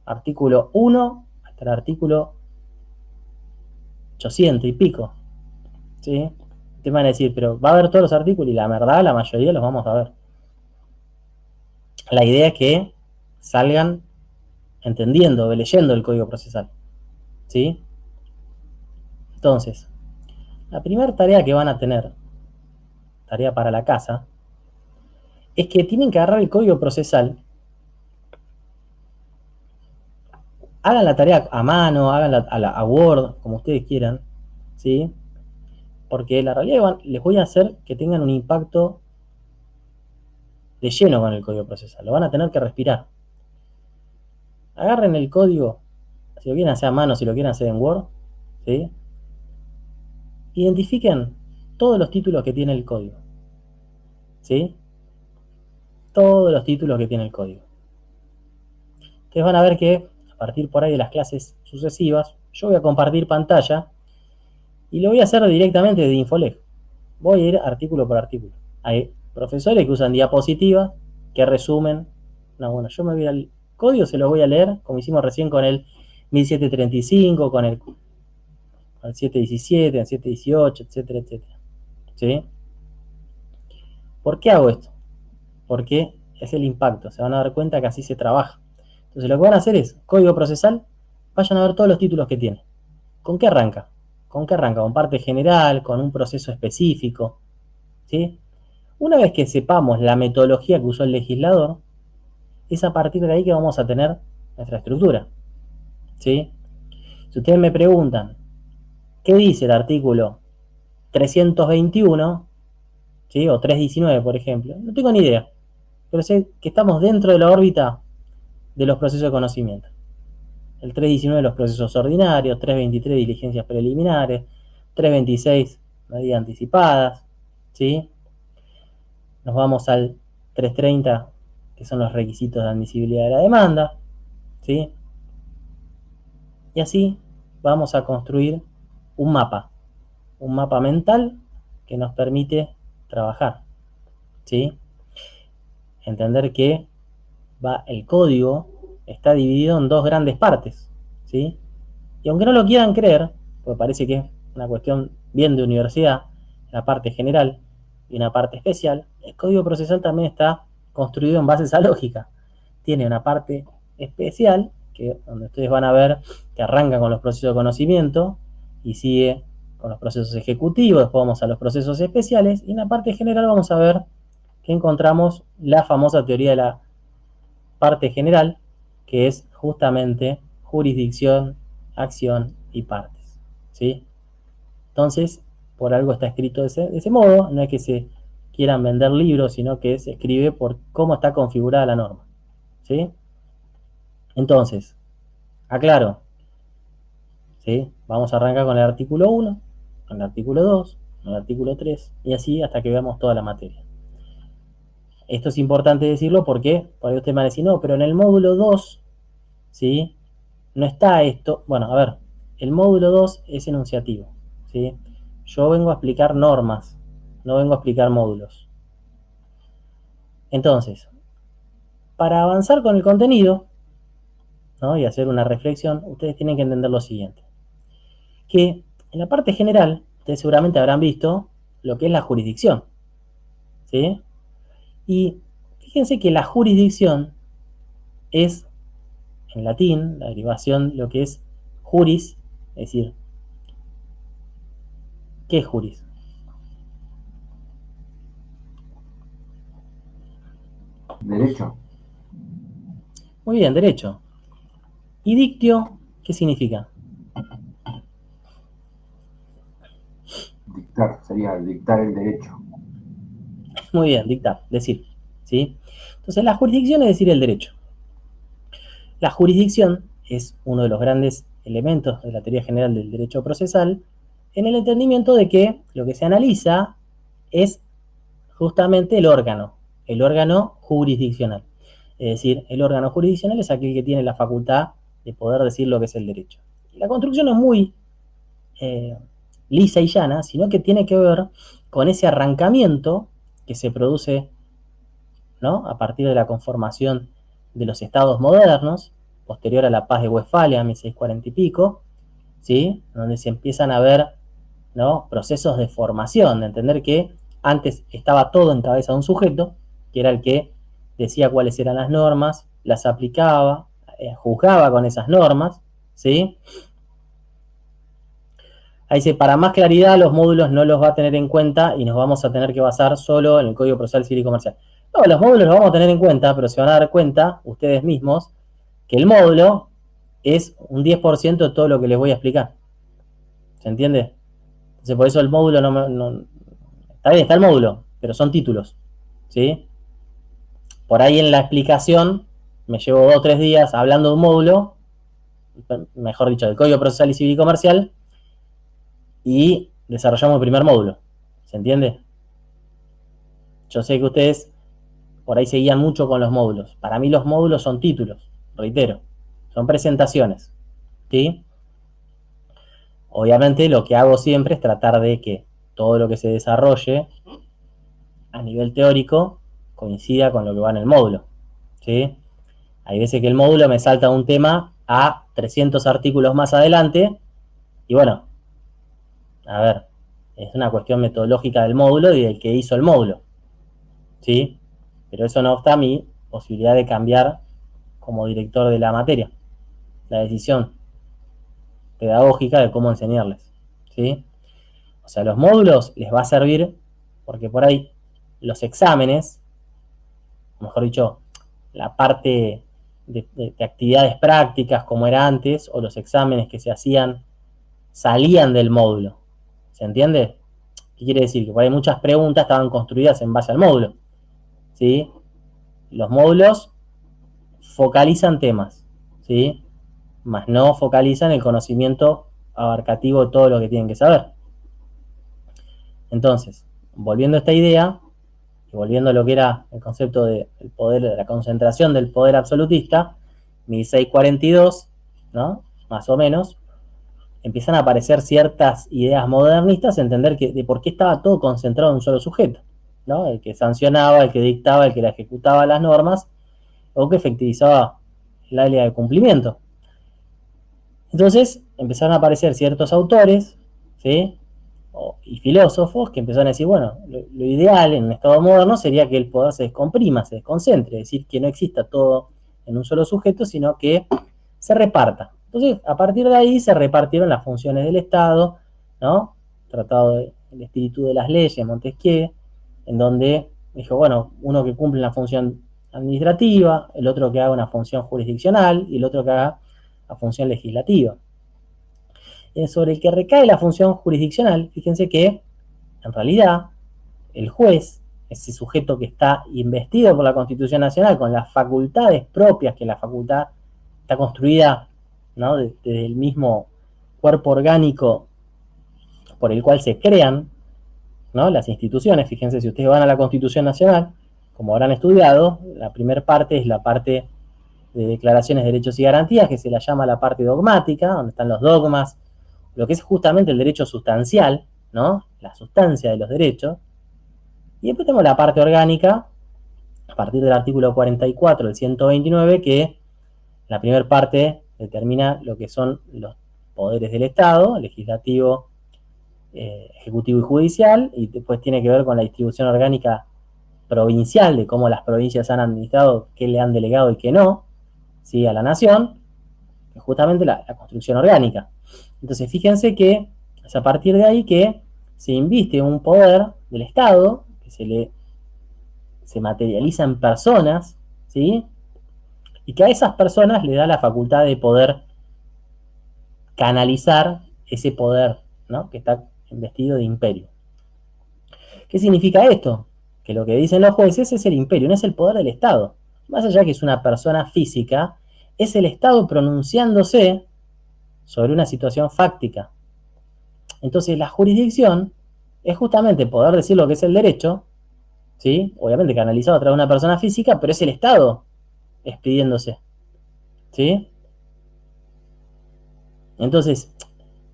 Artículo 1 hasta el artículo 800 y pico, ¿sí? Te van a decir, pero va a haber todos los artículos, y la verdad, la mayoría los vamos a ver. La idea es que salgan entendiendo, leyendo el código procesal, ¿sí? Entonces, la primera tarea que van a tener, tarea para la casa, es que tienen que agarrar el código procesal, hagan la tarea a mano, háganla a Word, como ustedes quieran, ¿sí? Porque la realidad les voy a hacer que tengan un impacto de lleno con el código procesal, lo van a tener que respirar. Agarren el código, si lo quieren hacer a mano, si lo quieren hacer en Word, ¿sí? Identifiquen todos los títulos que tiene el código, ¿sí? Todos los títulos que tiene el código. Ustedes van a ver que a partir por ahí de las clases sucesivas, yo voy a compartir pantalla y lo voy a hacer directamente de Infoleg. Voy a ir artículo por artículo. Hay profesores que usan diapositivas, que resumen. No, bueno, yo me voy al código, se lo voy a leer, como hicimos recién con el 1735, con el 717, el 718, etcétera, etcétera. ¿Sí? ¿Por qué hago esto? Porque es el impacto. Se van a dar cuenta que así se trabaja. Entonces lo que van a hacer es, código procesal, vayan a ver todos los títulos que tiene. ¿Con qué arranca? ¿Con qué arranca? Con parte general, con un proceso específico, ¿sí? Una vez que sepamos la metodología que usó el legislador, es a partir de ahí que vamos a tener nuestra estructura, ¿sí? Si ustedes me preguntan, ¿qué dice el artículo 321, ¿sí? O 319, por ejemplo? No tengo ni idea, pero sé que estamos dentro de la órbita de los procesos de conocimiento. El 319 los procesos ordinarios, 323 diligencias preliminares, 326 medidas anticipadas, ¿sí? Nos vamos al 330, que son los requisitos de admisibilidad de la demanda, ¿sí? Y así vamos a construir un mapa mental que nos permite trabajar, ¿sí? Entender que el código está dividido en dos grandes partes, ¿sí? Y aunque no lo quieran creer, porque parece que es una cuestión bien de universidad, la parte general y una parte especial, el código procesal también está construido en base a esa lógica. Tiene una parte especial, donde ustedes van a ver que arranca con los procesos de conocimiento y sigue con los procesos ejecutivos, después vamos a los procesos especiales, y en la parte general vamos a ver que encontramos la famosa teoría de la parte general, que es justamente jurisdicción, acción y partes, ¿sí? Entonces, por algo está escrito de ese modo, no es que se quieran vender libros, sino que se escribe por cómo está configurada la norma, ¿sí? Entonces, aclaro, ¿sí? Vamos a arrancar con el artículo 1, con el artículo 2, en el artículo 3, y así hasta que veamos toda la materia. Esto es importante decirlo porque por ahí usted me va a decir, no, pero en el módulo 2, ¿sí? No está esto. Bueno, a ver, el módulo 2 es enunciativo, ¿sí? Yo vengo a explicar normas, no vengo a explicar módulos. Entonces, para avanzar con el contenido, ¿no? Y hacer una reflexión, ustedes tienen que entender lo siguiente. Que en la parte general, ustedes seguramente habrán visto lo que es la jurisdicción, ¿sí? Y fíjense que la jurisdicción es, en latín, la derivación, lo que es juris, es decir, ¿qué es juris? Derecho. Muy bien, derecho. ¿Y dictio qué significa? Dictar, sería dictar el derecho. Muy bien, dictar, decir, ¿sí? Entonces, la jurisdicción es decir el derecho. La jurisdicción es uno de los grandes elementos de la teoría general del derecho procesal en el entendimiento de que lo que se analiza es justamente el órgano jurisdiccional. Es decir, el órgano jurisdiccional es aquel que tiene la facultad de poder decir lo que es el derecho. Y la construcción es muy lisa y llana, sino que tiene que ver con ese arrancamiento que se produce, ¿no? A partir de la conformación de los estados modernos, posterior a la paz de Westfalia, 1640 y pico, ¿sí? Donde se empiezan a ver, ¿no? Procesos de formación, de entender que antes estaba todo en cabeza de un sujeto, que era el que decía cuáles eran las normas, las aplicaba, juzgaba con esas normas, ¿sí? Ahí dice, para más claridad, los módulos no los va a tener en cuenta y nos vamos a tener que basar solo en el Código Procesal Civil y Comercial. No, los módulos los vamos a tener en cuenta, pero se van a dar cuenta, ustedes mismos, que el módulo es un 10% de todo lo que les voy a explicar. ¿Se entiende? Entonces, por eso el módulo no está bien, está el módulo, pero son títulos, ¿sí? Por ahí en la explicación me llevo 2 o 3 días hablando de un módulo, mejor dicho, del Código Procesal y Civil y Comercial, y desarrollamos el primer módulo. ¿Se entiende? Yo sé que ustedes por ahí seguían mucho con los módulos. Para mí los módulos son títulos, reitero, son presentaciones, ¿sí? Obviamente lo que hago siempre es tratar de que todo lo que se desarrolle a nivel teórico coincida con lo que va en el módulo, ¿sí? Hay veces que el módulo me salta un tema a 300 artículos más adelante y bueno, a ver, es una cuestión metodológica del módulo y del que hizo el módulo, ¿sí? Pero eso no obsta a mi posibilidad de cambiar como director de la materia, la decisión pedagógica de cómo enseñarles, ¿sí? O sea, los módulos les va a servir porque por ahí los exámenes, mejor dicho, la parte de actividades prácticas como era antes, o los exámenes que se hacían, salían del módulo, ¿se entiende? ¿Qué quiere decir? Que por ahí muchas preguntas estaban construidas en base al módulo, ¿sí? Los módulos focalizan temas, ¿sí? Más no focalizan el conocimiento abarcativo de todo lo que tienen que saber. Entonces, volviendo a esta idea, y volviendo a lo que era el concepto del poder, de la concentración del poder absolutista, 1642, ¿no? Más o menos, empiezan a aparecer ciertas ideas modernistas, entender que de por qué estaba todo concentrado en un solo sujeto, ¿no? El que sancionaba, el que dictaba, el que ejecutaba las normas, o que efectivizaba la área de cumplimiento. Entonces empezaron a aparecer ciertos autores, ¿sí? Y filósofos que empezaron a decir, bueno, lo ideal en un estado moderno sería que el poder se descomprima, se desconcentre, es decir, que no exista todo en un solo sujeto, sino que se reparta. Entonces, a partir de ahí se repartieron las funciones del Estado, ¿no? Tratado del espíritu de las leyes, Montesquieu, en donde dijo, bueno, uno que cumple la función administrativa, el otro que haga una función jurisdiccional y el otro que haga la función legislativa. Sobre el que recae la función jurisdiccional, fíjense que en realidad el juez, ese sujeto que está investido por la Constitución Nacional con las facultades propias, que la facultad está construida, ¿no? desde el mismo cuerpo orgánico por el cual se crean ¿no? Las instituciones, fíjense, si ustedes van a la Constitución Nacional, como habrán estudiado, la primera parte es la parte de declaraciones de derechos y garantías, que se la llama la parte dogmática, donde están los dogmas, lo que es justamente el derecho sustancial, ¿no? La sustancia de los derechos. Y después tenemos la parte orgánica, a partir del artículo 44 del 129, que la primera parte determina lo que son los poderes del Estado, legislativo, ejecutivo y judicial, y después tiene que ver con la distribución orgánica provincial, de cómo las provincias han administrado, qué le han delegado y qué no, ¿sí? A la nación, que es justamente la construcción orgánica. Entonces, fíjense que es a partir de ahí que se inviste un poder del Estado, que se materializa en personas, ¿sí? Y que a esas personas le da la facultad de poder canalizar ese poder, ¿no? Que está investido de imperio. ¿Qué significa esto? Que lo que dicen los jueces es el imperio, no es el poder del Estado. Más allá que es una persona física, es el Estado pronunciándose sobre una situación fáctica. Entonces la jurisdicción es justamente poder decir lo que es el derecho, ¿sí? Obviamente canalizado a través de una persona física, pero es el Estado expidiéndose, ¿sí? Entonces,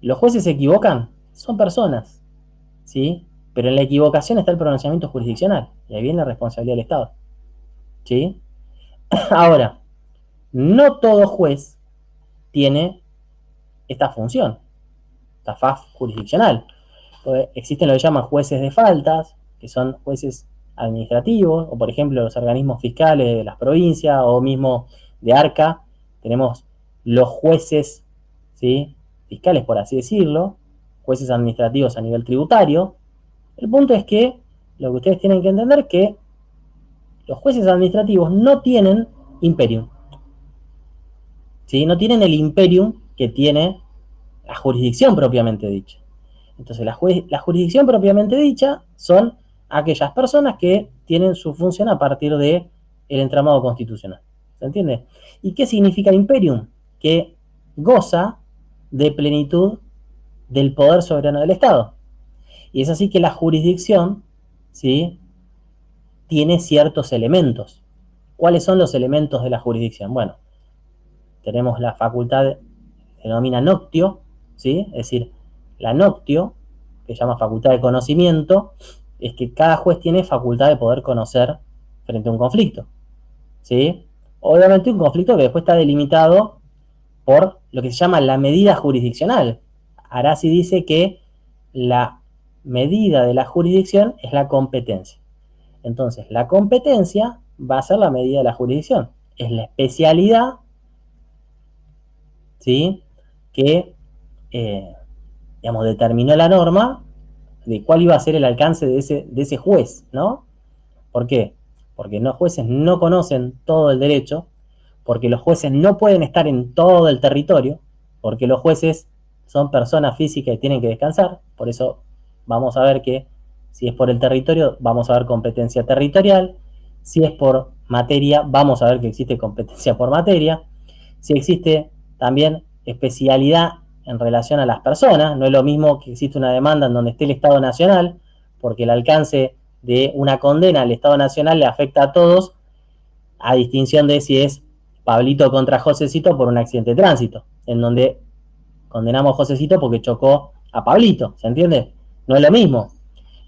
¿los jueces se equivocan? Son personas, ¿sí? Pero en la equivocación está el pronunciamiento jurisdiccional, y ahí viene la responsabilidad del Estado, ¿sí? Ahora, no todo juez tiene esta función, esta faz jurisdiccional. Existen lo que llaman jueces de faltas, que son jueces administrativos, o por ejemplo los organismos fiscales de las provincias, o mismo de ARCA, tenemos los jueces, ¿sí? Fiscales, por así decirlo, jueces administrativos a nivel tributario. El punto es que lo que ustedes tienen que entender es que los jueces administrativos no tienen imperium, ¿sí? No tienen el imperium que tiene la jurisdicción propiamente dicha. Entonces, la jurisdicción propiamente dicha son aquellas personas que tienen su función a partir del entramado constitucional. ¿Se entiende? ¿Y qué significa imperium? Que goza de plenitud del poder soberano del Estado. Y es así que la jurisdicción, ¿sí?, tiene ciertos elementos. ¿Cuáles son los elementos de la jurisdicción? Bueno, tenemos la facultad, se denomina noctio, ¿sí? Es decir, la noctio, que se llama facultad de conocimiento, es que cada juez tiene facultad de poder conocer frente a un conflicto, ¿sí? Obviamente un conflicto que después está delimitado por lo que se llama la medida jurisdiccional. Arasi dice que la medida de la jurisdicción es la competencia. Entonces, la competencia va a ser la medida de la jurisdicción. Es la especialidad, ¿sí?, que, digamos, determinó la norma de cuál iba a ser el alcance de ese juez, ¿no? ¿Por qué? Porque los jueces no conocen todo el derecho, porque los jueces no pueden estar en todo el territorio, porque los jueces son personas físicas y tienen que descansar. Por eso vamos a ver que si es por el territorio, vamos a ver competencia territorial. Si es por materia, vamos a ver que existe competencia por materia. Si existe también especialidad en relación a las personas, no es lo mismo que existe una demanda en donde esté el Estado Nacional, porque el alcance de una condena al Estado Nacional le afecta a todos, a distinción de si es Pablito contra Josecito por un accidente de tránsito, en donde condenamos a Josecito porque chocó a Pablito, ¿se entiende? No es lo mismo.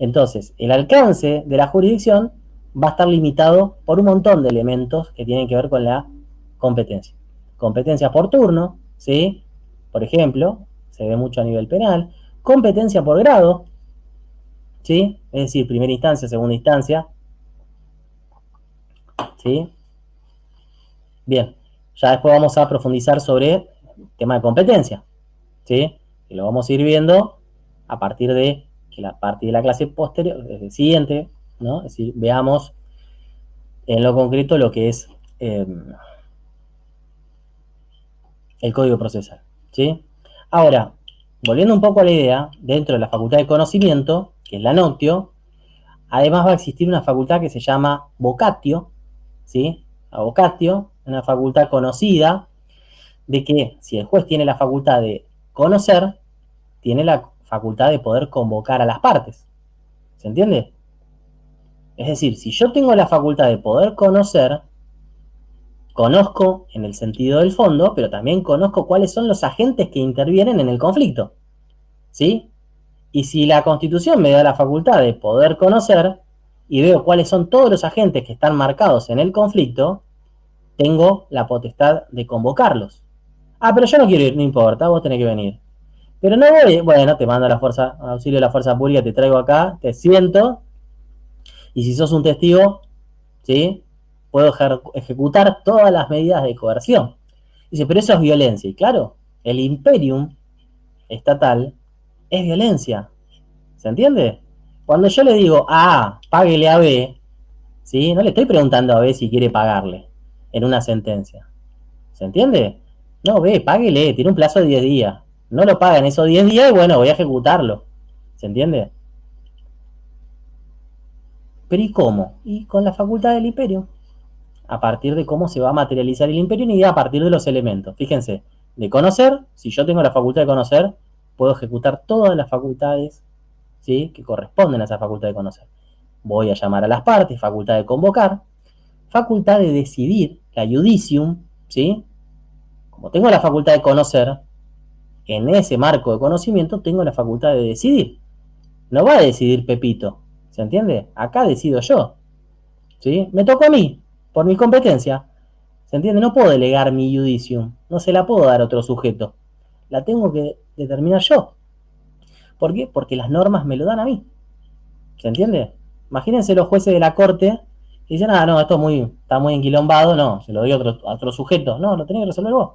Entonces, el alcance de la jurisdicción va a estar limitado por un montón de elementos que tienen que ver con la competencia. Competencia por turno, ¿sí? Por ejemplo, se ve mucho a nivel penal. Competencia por grado, ¿sí? Es decir, primera instancia, segunda instancia, ¿sí? Bien, ya después vamos a profundizar sobre el tema de competencia, ¿sí? Que lo vamos a ir viendo a partir de que la parte de la clase posterior, siguiente, ¿no? Es decir, veamos en lo concreto lo que es el código procesal, ¿sí? Ahora, volviendo un poco a la idea, dentro de la facultad de conocimiento, que es la noctio, además va a existir una facultad que se llama vocatio, ¿sí? La vocatio, una facultad conocida de que si el juez tiene la facultad de conocer, tiene la facultad de poder convocar a las partes, ¿Se entiende? Es decir, si yo tengo la facultad de poder conocer, conozco en el sentido del fondo, pero también conozco cuáles son los agentes que intervienen en el conflicto. ¿Sí? Y si la Constitución me da la facultad de poder conocer y veo cuáles son todos los agentes que están marcados en el conflicto, tengo la potestad de convocarlos. Ah, pero yo no quiero ir, no importa, vos tenés que venir. Pero no voy, bueno, te mando a la fuerza, auxilio de la fuerza pública, te traigo acá, te siento, y si sos un testigo, ¿sí? Puedo ejecutar todas las medidas de coerción. Dice, pero eso es violencia. Y claro, el imperium estatal es violencia. ¿Se entiende? Cuando yo le digo a A, páguele a B, ¿sí? No le estoy preguntando a B si quiere pagarle en una sentencia. ¿Se entiende? No, B, páguele, tiene un plazo de 10 días. No lo pagan esos 10 días y bueno, voy a ejecutarlo. ¿Se entiende? ¿Pero y cómo? Y con la facultad del imperio. A partir de cómo se va a materializar el imperio y a partir de los elementos. Fíjense, de conocer, si yo tengo la facultad de conocer, puedo ejecutar todas las facultades, ¿sí?, que corresponden a esa facultad de conocer. Voy a llamar a las partes, facultad de convocar, facultad de decidir, la judicium, ¿sí? Como tengo la facultad de conocer, en ese marco de conocimiento tengo la facultad de decidir. No va a decidir Pepito, ¿se entiende? Acá decido yo, ¿sí? Me tocó a mí, por mi competencia, ¿se entiende? No puedo delegar mi judicium, no se la puedo dar a otro sujeto, la tengo que determinar yo. ¿Por qué? Porque las normas me lo dan a mí, ¿se entiende? Imagínense los jueces de la corte que dicen, ah, no, esto está muy enquilombado, no, se lo doy a otro sujeto, no, lo tenés que resolver vos,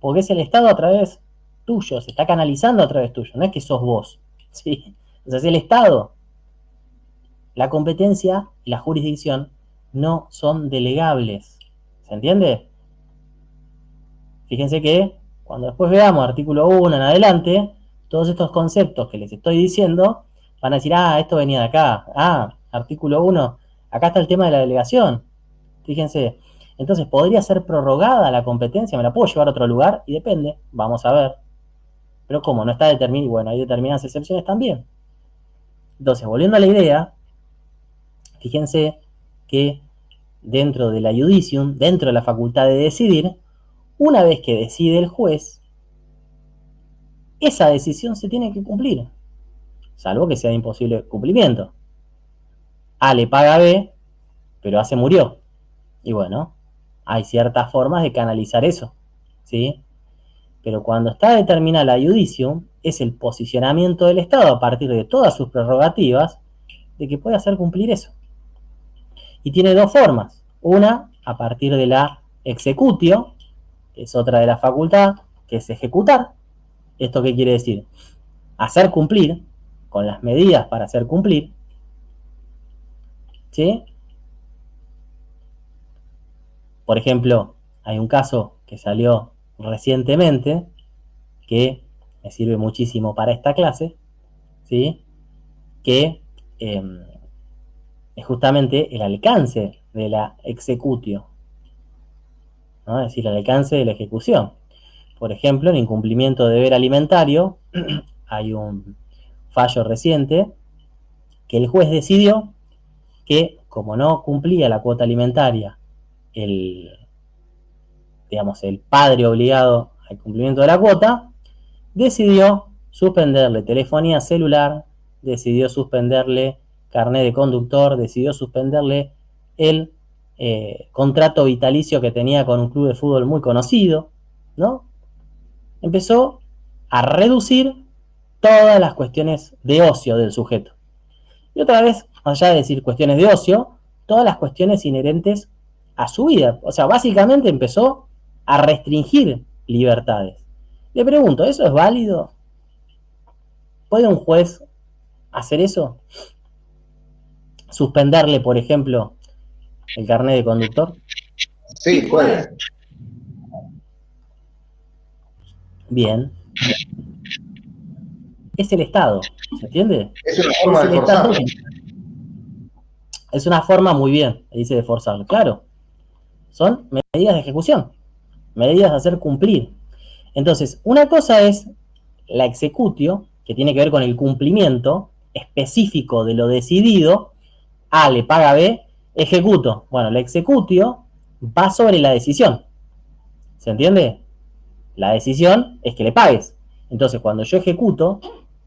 porque es el Estado a través tuyo, se está canalizando a través tuyo, no es que sos vos, ¿sí? O sea, es el Estado. La competencia y la jurisdicción no son delegables, ¿se entiende? Fíjense que cuando después veamos artículo 1 en adelante, todos estos conceptos que les estoy diciendo van a decir, ah, esto venía de acá, ah, artículo 1, acá está el tema de la delegación. Fíjense, entonces podría ser prorrogada la competencia, me la puedo llevar a otro lugar y depende, vamos a ver. Pero como no está determinado, bueno, hay determinadas excepciones también. Entonces, volviendo a la idea, fíjense que dentro de la judicium, dentro de la facultad de decidir, una vez que decide el juez, esa decisión se tiene que cumplir, salvo que sea de imposible cumplimiento. A le paga a B, pero A se murió. Y bueno, hay ciertas formas de canalizar eso, ¿sí? Pero cuando está determinada la judicium, es el posicionamiento del Estado a partir de todas sus prerrogativas de que puede hacer cumplir eso. Y tiene dos formas. Una, a partir de la executio, que es otra de la facultad, que es ejecutar. ¿Esto qué quiere decir? Hacer cumplir, con las medidas para hacer cumplir, ¿sí? Por ejemplo, hay un caso que salió recientemente que me sirve muchísimo para esta clase, ¿sí? Que es justamente el alcance de la executio, ¿no? Es decir, el alcance de la ejecución. Por ejemplo, en incumplimiento de deber alimentario, hay un fallo reciente que el juez decidió que, como no cumplía la cuota alimentaria el padre obligado al cumplimiento de la cuota, decidió suspenderle telefonía celular, decidió suspenderle carnet de conductor, decidió suspenderle el contrato vitalicio que tenía con un club de fútbol muy conocido, ¿no? Empezó a reducir todas las cuestiones de ocio del sujeto. Y otra vez, más allá de decir cuestiones de ocio, todas las cuestiones inherentes a su vida. O sea, básicamente empezó a restringir libertades. Le pregunto, ¿eso es válido? ¿Puede un juez hacer eso? ¿Suspenderle, por ejemplo, el carnet de conductor? Sí, puede. Bien. Es el Estado, ¿se entiende? Es una forma de forzarlo. Es una forma, muy bien, dice, de forzarlo. Claro, son medidas de ejecución, medidas de hacer cumplir. Entonces, una cosa es la executio, que tiene que ver con el cumplimiento, específico de lo decidido, A le paga a B, ejecuto. Bueno, el executio va sobre la decisión. ¿Se entiende? La decisión es que le pagues. Entonces, cuando yo ejecuto,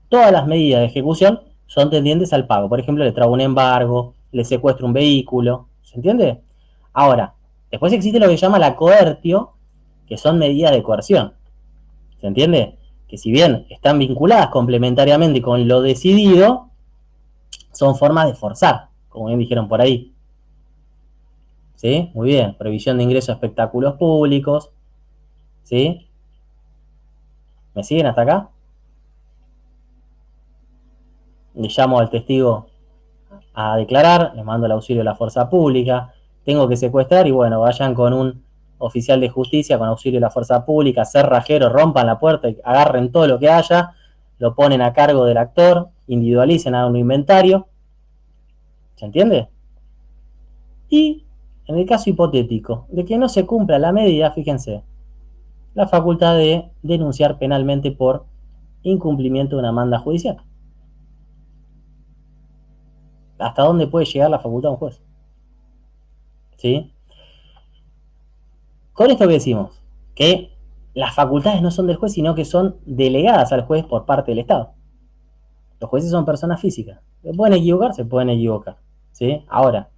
todas las medidas de ejecución son tendientes al pago. Por ejemplo, le trago un embargo, le secuestro un vehículo. ¿Se entiende? Ahora, después existe lo que se llama la coertio, que son medidas de coerción. ¿Se entiende? Que si bien están vinculadas complementariamente con lo decidido, son formas de forzar, como bien dijeron por ahí. ¿Sí? Muy bien. Prohibición de ingreso a espectáculos públicos. ¿Sí? ¿Me siguen hasta acá? Le llamo al testigo a declarar, le mando el auxilio de la fuerza pública, tengo que secuestrar y bueno, vayan con un oficial de justicia con auxilio de la fuerza pública, cerrajeros, rompan la puerta y agarren todo lo que haya, lo ponen a cargo del actor, individualicen, hagan un inventario. ¿Se entiende? Y en el caso hipotético de que no se cumpla la medida, fíjense, la facultad de denunciar penalmente por incumplimiento de una manda judicial. ¿Hasta dónde puede llegar la facultad de un juez? ¿Sí? Con esto que decimos, que las facultades no son del juez, sino que son delegadas al juez por parte del Estado. Los jueces son personas físicas. ¿Se pueden equivocar? Se pueden equivocar. ¿Sí? Ahora,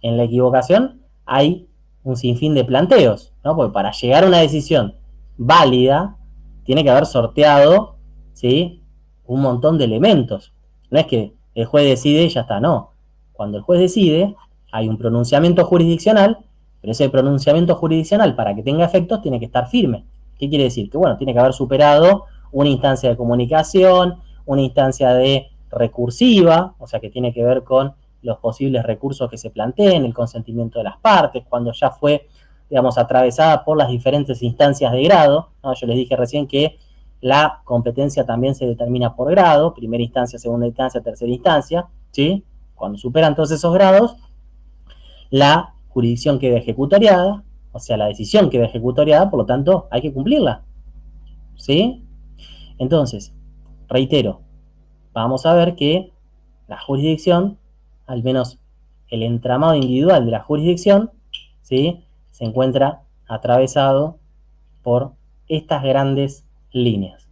en la equivocación hay un sinfín de planteos, ¿no? Porque para llegar a una decisión válida, tiene que haber sorteado, ¿sí?, un montón de elementos. No es que el juez decide y ya está, no. Cuando el juez decide, hay un pronunciamiento jurisdiccional, pero ese pronunciamiento jurisdiccional, para que tenga efectos, tiene que estar firme. ¿Qué quiere decir? Que bueno, tiene que haber superado una instancia de comunicación, una instancia de recursiva, o sea que tiene que ver con los posibles recursos que se planteen, el consentimiento de las partes, cuando ya fue, digamos, atravesada por las diferentes instancias de grado, ¿no? Yo les dije recién que la competencia también se determina por grado, primera instancia, segunda instancia, tercera instancia, ¿sí? Cuando superan todos esos grados, la jurisdicción queda ejecutoriada, o sea, la decisión queda ejecutoriada, por lo tanto, hay que cumplirla, ¿sí? Entonces, reitero, vamos a ver que la jurisdicción, al menos el entramado individual de la jurisdicción, ¿sí?, se encuentra atravesado por estas grandes líneas.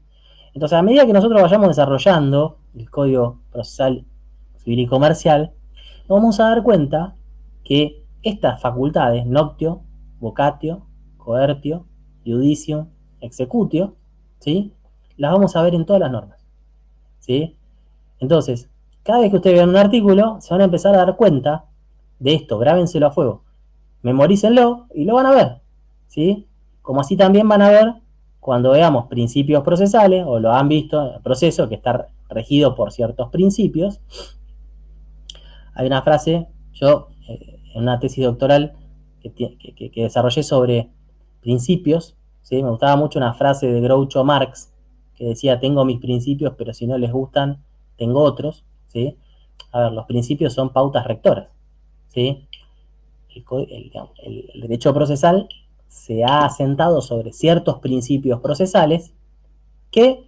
Entonces, a medida que nosotros vayamos desarrollando el Código Procesal Civil y Comercial, nos vamos a dar cuenta que estas facultades, noctio, vocatio, coertio, iudicio, executio, ¿sí?, las vamos a ver en todas las normas, ¿sí? Entonces, cada vez que ustedes vean un artículo, se van a empezar a dar cuenta de esto, grábenselo a fuego, memorícenlo y lo van a ver, ¿sí? Como así también van a ver cuando veamos principios procesales, o lo han visto, el proceso que está regido por ciertos principios. Hay una frase, yo en una tesis doctoral que desarrollé sobre principios, ¿sí?, me gustaba mucho una frase de Groucho Marx que decía: tengo mis principios, pero si no les gustan, tengo otros, ¿sí? A ver, los principios son pautas rectoras, ¿sí? El derecho procesal se ha asentado sobre ciertos principios procesales que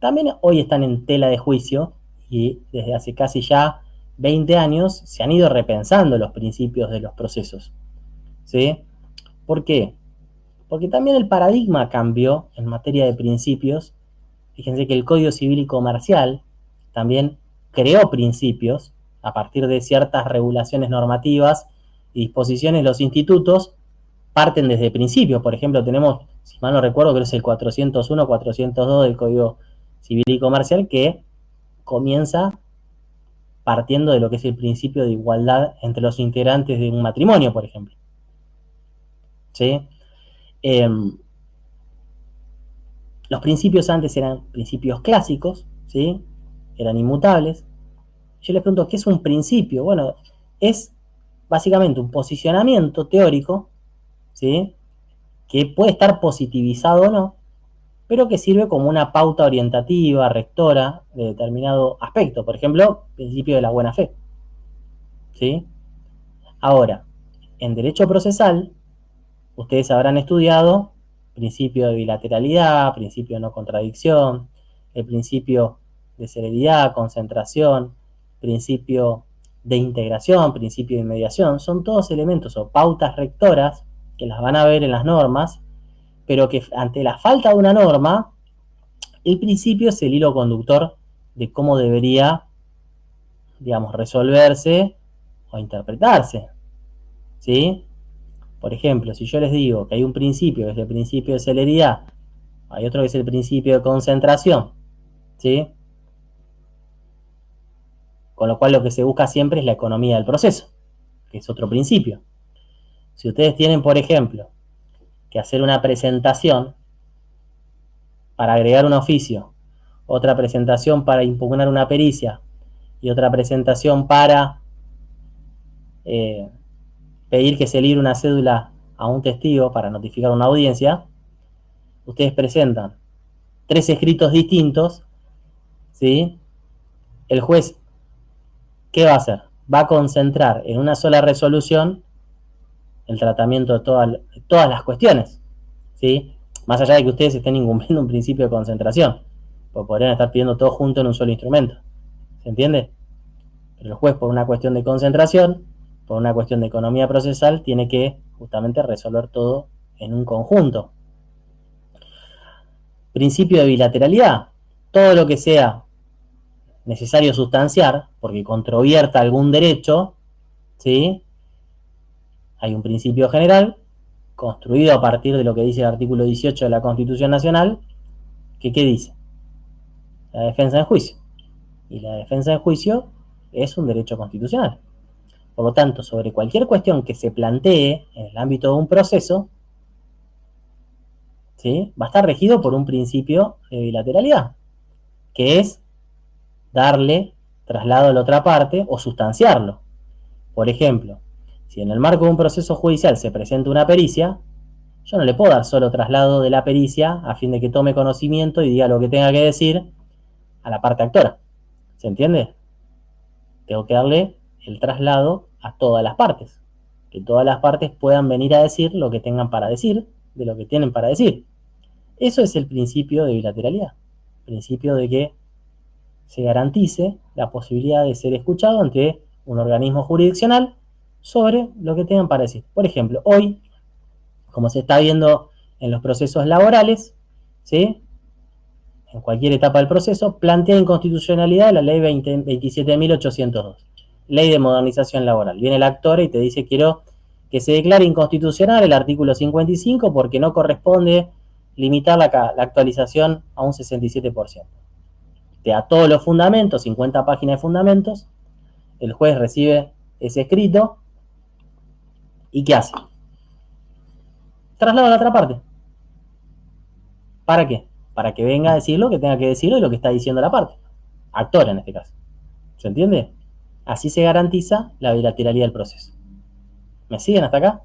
también hoy están en tela de juicio, y desde hace casi ya 20 años se han ido repensando los principios de los procesos, ¿sí? ¿Por qué? Porque también el paradigma cambió en materia de principios. Fíjense que el Código Civil y Comercial también creó principios a partir de ciertas regulaciones normativas y disposiciones. Los institutos parten desde principios. Por ejemplo, tenemos, si mal no recuerdo, creo que es el 401, 402 del Código Civil y Comercial, que comienza partiendo de lo que es el principio de igualdad entre los integrantes de un matrimonio, por ejemplo, ¿sí? Los principios antes eran principios clásicos, ¿sí?, eran inmutables. Yo les pregunto, ¿qué es un principio? Bueno, es básicamente un posicionamiento teórico, ¿sí?, que puede estar positivizado o no, pero que sirve como una pauta orientativa, rectora de determinado aspecto. Por ejemplo, principio de la buena fe, ¿sí? Ahora, en derecho procesal, ustedes habrán estudiado principio de bilateralidad, principio de no contradicción, el principio de celeridad, concentración, principio de integración, principio de inmediación, son todos elementos o pautas rectoras que las van a ver en las normas, pero que ante la falta de una norma, el principio es el hilo conductor de cómo debería, digamos, resolverse o interpretarse, ¿sí? Por ejemplo, si yo les digo que hay un principio que es el principio de celeridad, hay otro que es el principio de concentración, ¿sí? Con lo cual lo que se busca siempre es la economía del proceso, que es otro principio. Si ustedes tienen, por ejemplo, que hacer una presentación para agregar un oficio, otra presentación para impugnar una pericia y otra presentación para pedir que se libre una cédula a un testigo para notificar una audiencia, ustedes presentan 3 escritos distintos, ¿sí? El juez, ¿qué va a hacer? Va a concentrar en una sola resolución el tratamiento de todas las cuestiones, ¿sí? Más allá de que ustedes estén incumpliendo un principio de concentración, pues podrían estar pidiendo todo junto en un solo instrumento, ¿se entiende? Pero el juez, por una cuestión de concentración, por una cuestión de economía procesal, tiene que justamente resolver todo en un conjunto. Principio de bilateralidad. Todo lo que sea necesario sustanciar, porque controvierta algún derecho, ¿sí? Hay un principio general, construido a partir de lo que dice el artículo 18 de la Constitución Nacional, que ¿qué dice? La defensa en juicio. Y la defensa en juicio es un derecho constitucional. Por lo tanto, sobre cualquier cuestión que se plantee en el ámbito de un proceso, ¿sí? Va a estar regido por un principio de bilateralidad, que es darle traslado a la otra parte o sustanciarlo. Por ejemplo, si en el marco de un proceso judicial se presenta una pericia, yo no le puedo dar solo traslado de la pericia a fin de que tome conocimiento y diga lo que tenga que decir a la parte actora. ¿Se entiende? Tengo que darle el traslado a todas las partes. Que todas las partes puedan venir a decir lo que tengan para decir, de lo que tienen para decir. Eso es el principio de bilateralidad. Principio de que se garantice la posibilidad de ser escuchado ante un organismo jurisdiccional sobre lo que tengan para decir. Por ejemplo, hoy, como se está viendo en los procesos laborales, ¿sí? En cualquier etapa del proceso, plantea inconstitucionalidad de la ley 27.802, ley de modernización laboral. Viene el actor y te dice, quiero que se declare inconstitucional el artículo 55 porque no corresponde limitar la actualización a un 67%. Te da todos los fundamentos, 50 páginas de fundamentos, el juez recibe ese escrito, ¿y qué hace? Traslado a la otra parte. ¿Para qué? Para que venga a decir lo que tenga que decirlo y lo que está diciendo la parte. Actor en este caso. ¿Se entiende? Así se garantiza la bilateralidad del proceso. ¿Me siguen hasta acá?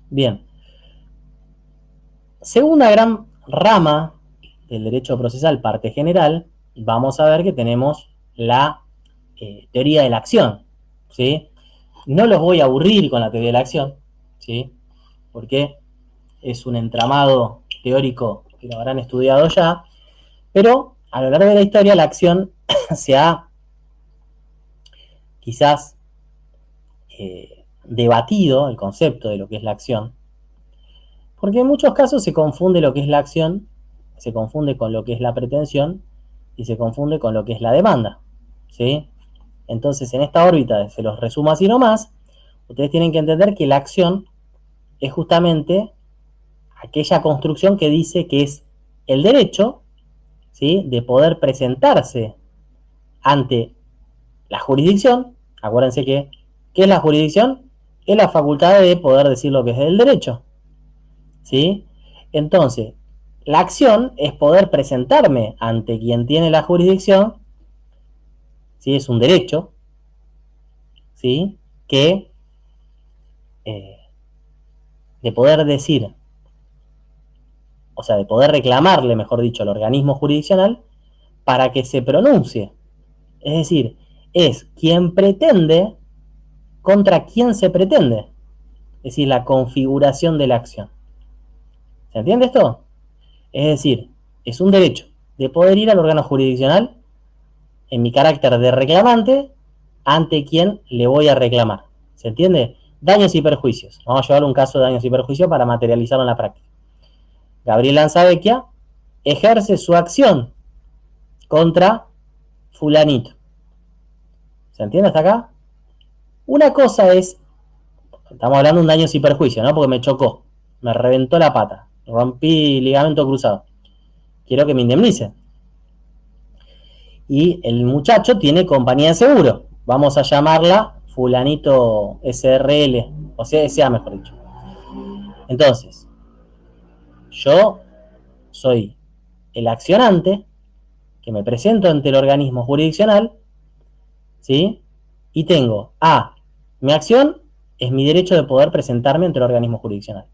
Bien. Segunda gran rama del derecho procesal, parte general, vamos a ver que tenemos la teoría de la acción, ¿sí? No los voy a aburrir con la teoría de la acción, ¿sí? Porque es un entramado teórico que lo habrán estudiado ya, pero a lo largo de la historia la acción se ha quizás debatido el concepto de lo que es la acción, porque en muchos casos se confunde lo que es la acción, se confunde con lo que es la pretensión y se confunde con lo que es la demanda, ¿sí? Entonces, en esta órbita, se los resumo así nomás, ustedes tienen que entender que la acción es justamente aquella construcción que dice que es el derecho, ¿sí?, de poder presentarse ante la jurisdicción. Acuérdense que, ¿qué es la jurisdicción? Es la facultad de poder decir lo que es el derecho, ¿sí? Entonces, la acción es poder presentarme ante quien tiene la jurisdicción, ¿sí? Es un derecho, ¿sí?, que de poder decir, o sea, de poder reclamarle, mejor dicho, al organismo jurisdiccional para que se pronuncie. Es decir, es quien pretende contra quien se pretende. Es decir, la configuración de la acción. ¿Se entiende esto? Es decir, es un derecho. de poder ir al órgano jurisdiccional en mi carácter de reclamante ante quien le voy a reclamar. ¿Se entiende? Daños y perjuicios. Vamos a llevar un caso de daños y perjuicios para materializarlo en la práctica. Gabriel Lanzavecchia ejerce su acción contra fulanito. ¿Se entiende hasta acá? Una cosa es, estamos hablando de un daños y perjuicios, ¿no? Porque me chocó, me reventó la pata, rompí ligamento cruzado. Quiero que me indemnicen. Y el muchacho tiene compañía de seguro. Vamos a llamarla fulanito SRL, o sea, SA mejor dicho. Entonces, yo soy el accionante que me presento ante el organismo jurisdiccional, ¿sí? Y tengo mi acción es mi derecho de poder presentarme ante el organismo jurisdiccional.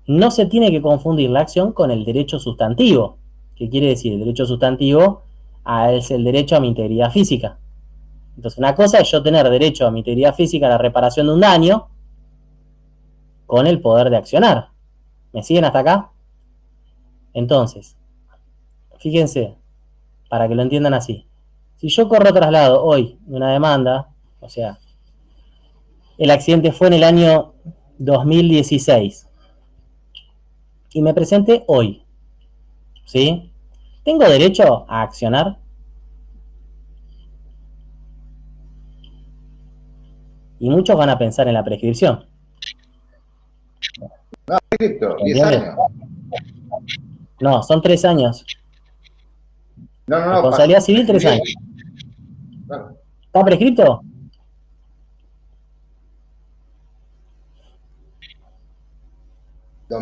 No se tiene que confundir la acción con el derecho sustantivo. ¿Qué quiere decir? El derecho sustantivo es el derecho a mi integridad física. Entonces, una cosa es yo tener derecho a mi integridad física, a la reparación de un daño, con el poder de accionar. ¿Me siguen hasta acá? Entonces, fíjense, para que lo entiendan así. Si yo corro traslado hoy de una demanda, o sea, el accidente fue en el año 2016, y me presenté hoy, ¿sí? ¿Tengo derecho a accionar? Y muchos van a pensar en la prescripción. No, prescripto, 10 ¿Entiendes? años. No, son 3 años. No, Responsabilidad civil, 3 años. Claro. ¿Está prescripto?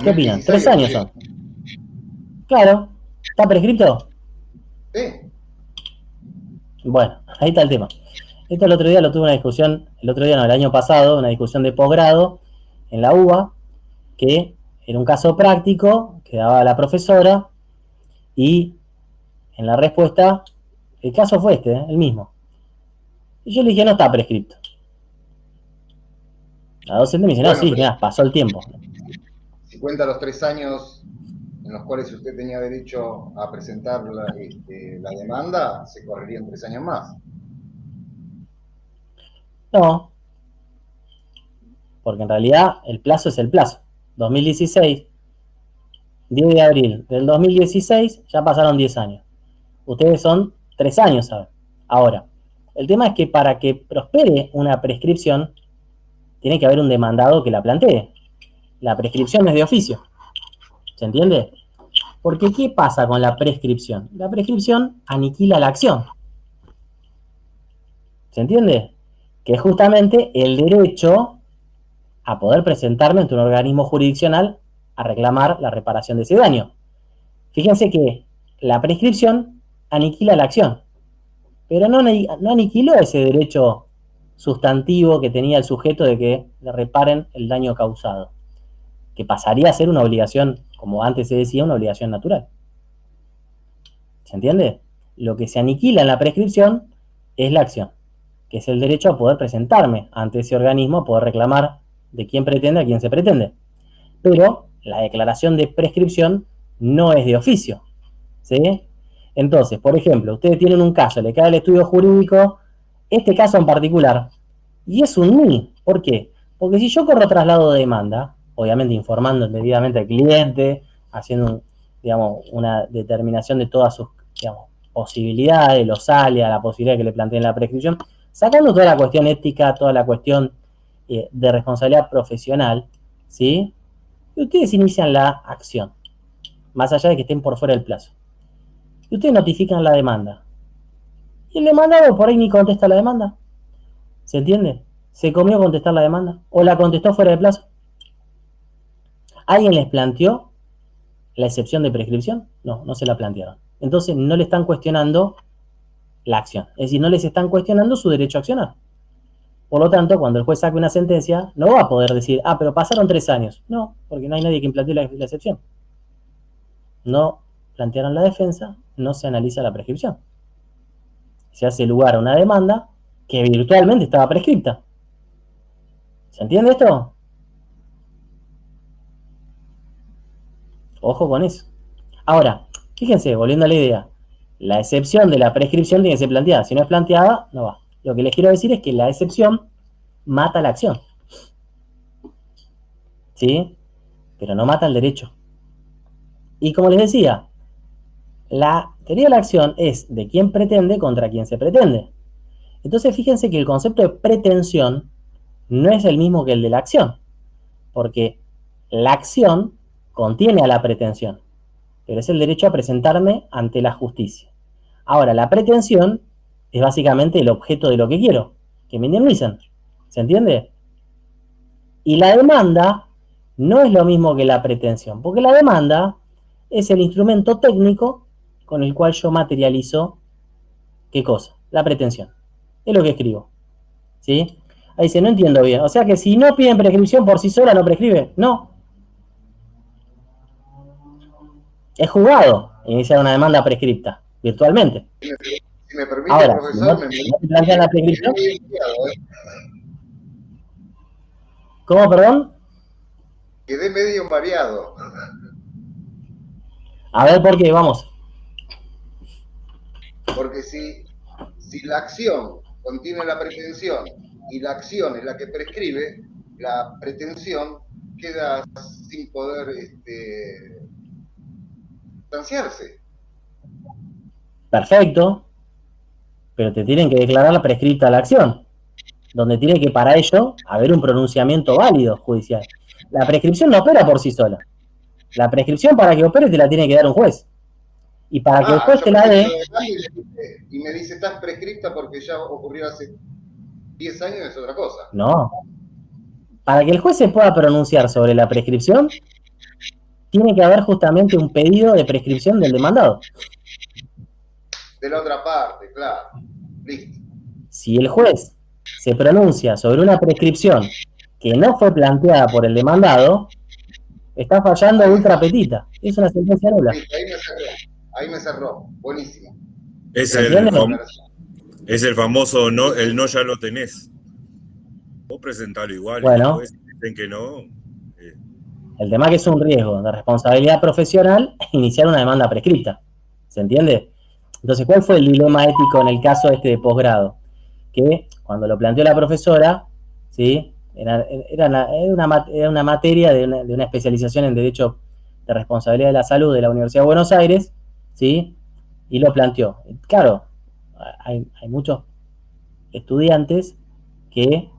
¿Qué opinan? 3 años son. Claro. ¿Está prescripto? Sí. Bueno, ahí está el tema. Esto el otro día lo tuve una discusión, el año pasado, una discusión de posgrado en la UBA, que era un caso práctico que daba la profesora, y en la respuesta, el caso fue el mismo. Y yo le dije, no está prescripto. La docente me dice, no, sí, mira, pasó el tiempo. Si cuenta los 3 años en los cuales usted tenía derecho a presentar la demanda, se correrían 3 años más. No, porque en realidad el plazo es el plazo. 2016, 10 de abril del 2016, ya pasaron 10 años. Ustedes son 3 años, ¿saben? Ahora, el tema es que para que prospere una prescripción, tiene que haber un demandado que la plantee. La prescripción no es de oficio. ¿Se entiende? Porque ¿qué pasa con la prescripción? La prescripción aniquila la acción. ¿Se entiende? Que es justamente el derecho a poder presentarme ante un organismo jurisdiccional a reclamar la reparación de ese daño. Fíjense que la prescripción aniquila la acción, pero no aniquiló ese derecho sustantivo que tenía el sujeto de que le reparen el daño causado, que pasaría a ser una obligación, como antes se decía, una obligación natural. ¿Se entiende? Lo que se aniquila en la prescripción es la acción, que es el derecho a poder presentarme ante ese organismo, a poder reclamar de quién pretende a quién se pretende. Pero la declaración de prescripción no es de oficio, ¿sí? Entonces, por ejemplo, ustedes tienen un caso, le cae el estudio jurídico, este caso en particular, y es un NI. ¿Por qué? Porque si yo corro traslado de demanda, obviamente informando debidamente al cliente, haciendo una determinación de todas sus posibilidades, lo sale a la posibilidad de que le planteen la prescripción, sacando toda la cuestión ética, toda la cuestión de responsabilidad profesional, ¿sí? Y ustedes inician la acción, más allá de que estén por fuera del plazo. Y ustedes notifican la demanda. Y el demandado por ahí ni contesta la demanda. ¿Se entiende? ¿Se comió contestar la demanda? ¿O la contestó fuera de plazo? ¿Alguien les planteó la excepción de prescripción? No, no se la plantearon. Entonces no le están cuestionando la acción. Es decir, no les están cuestionando su derecho a accionar. Por lo tanto, cuando el juez saque una sentencia, no va a poder decir, pero pasaron 3 años. No, porque no hay nadie quien plantee la excepción. No plantearon la defensa, no se analiza la prescripción. Se hace lugar a una demanda que virtualmente estaba prescripta. ¿Se entiende esto? Ojo con eso. Ahora, Fíjense, volviendo a la idea, la excepción de la prescripción tiene que ser planteada. Si no es planteada, no va. Lo que les quiero decir es que la excepción mata la acción. ¿Sí? Pero no mata el derecho. Y como les decía, la teoría de la acción es de quién pretende contra quién se pretende. Entonces fíjense que el concepto de pretensión no es el mismo que el de la acción, porque la acción contiene a la pretensión, pero es el derecho a presentarme ante la justicia. Ahora, la pretensión es básicamente el objeto de lo que quiero, que me indemnicen. ¿Se entiende? Y la demanda no es lo mismo que la pretensión, porque la demanda es el instrumento técnico con el cual yo materializo, ¿qué cosa? La pretensión. Es lo que escribo. ¿Sí? Ahí dice, no entiendo bien. O sea que si no piden prescripción por sí sola, ¿no prescribe? No. Es jugado iniciar una demanda prescripta, virtualmente. Si me permite, Ahora, profesor, si no te plantean la prescripción. ¿Cómo, perdón? Quedé medio mareado. A ver, ¿por qué? Vamos. Porque si la acción contiene la pretensión y la acción es la que prescribe, la pretensión queda sin poder sustanciarse. Perfecto. Pero te tienen que declarar la prescripta la acción, donde tiene que para ello haber un pronunciamiento válido judicial. La prescripción no opera por sí sola. La prescripción para que opere te la tiene que dar un juez. Y para que el juez te la dé... Y me dice, estás prescripta porque ya ocurrió hace 10 años, es otra cosa. No. Para que el juez se pueda pronunciar sobre la prescripción, tiene que haber justamente un pedido de prescripción del demandado. De la otra parte, claro. Listo. Si el juez se pronuncia sobre una prescripción que no fue planteada por el demandado, está fallando ultra petita. Es una sentencia nula. Listo, ahí me cerró. Buenísimo. Es el famoso no, el no ya lo tenés. Vos presentalo igual. Bueno, Y después dicen que no. el tema que es un riesgo de responsabilidad profesional iniciar una demanda prescripta. ¿Se entiende? Entonces, ¿cuál fue el dilema ético en el caso este de posgrado? Que cuando lo planteó la profesora, ¿sí? Era una materia de una especialización en Derecho de Responsabilidad de la Salud de la Universidad de Buenos Aires, ¿sí? Y lo planteó. Claro, hay muchos estudiantes que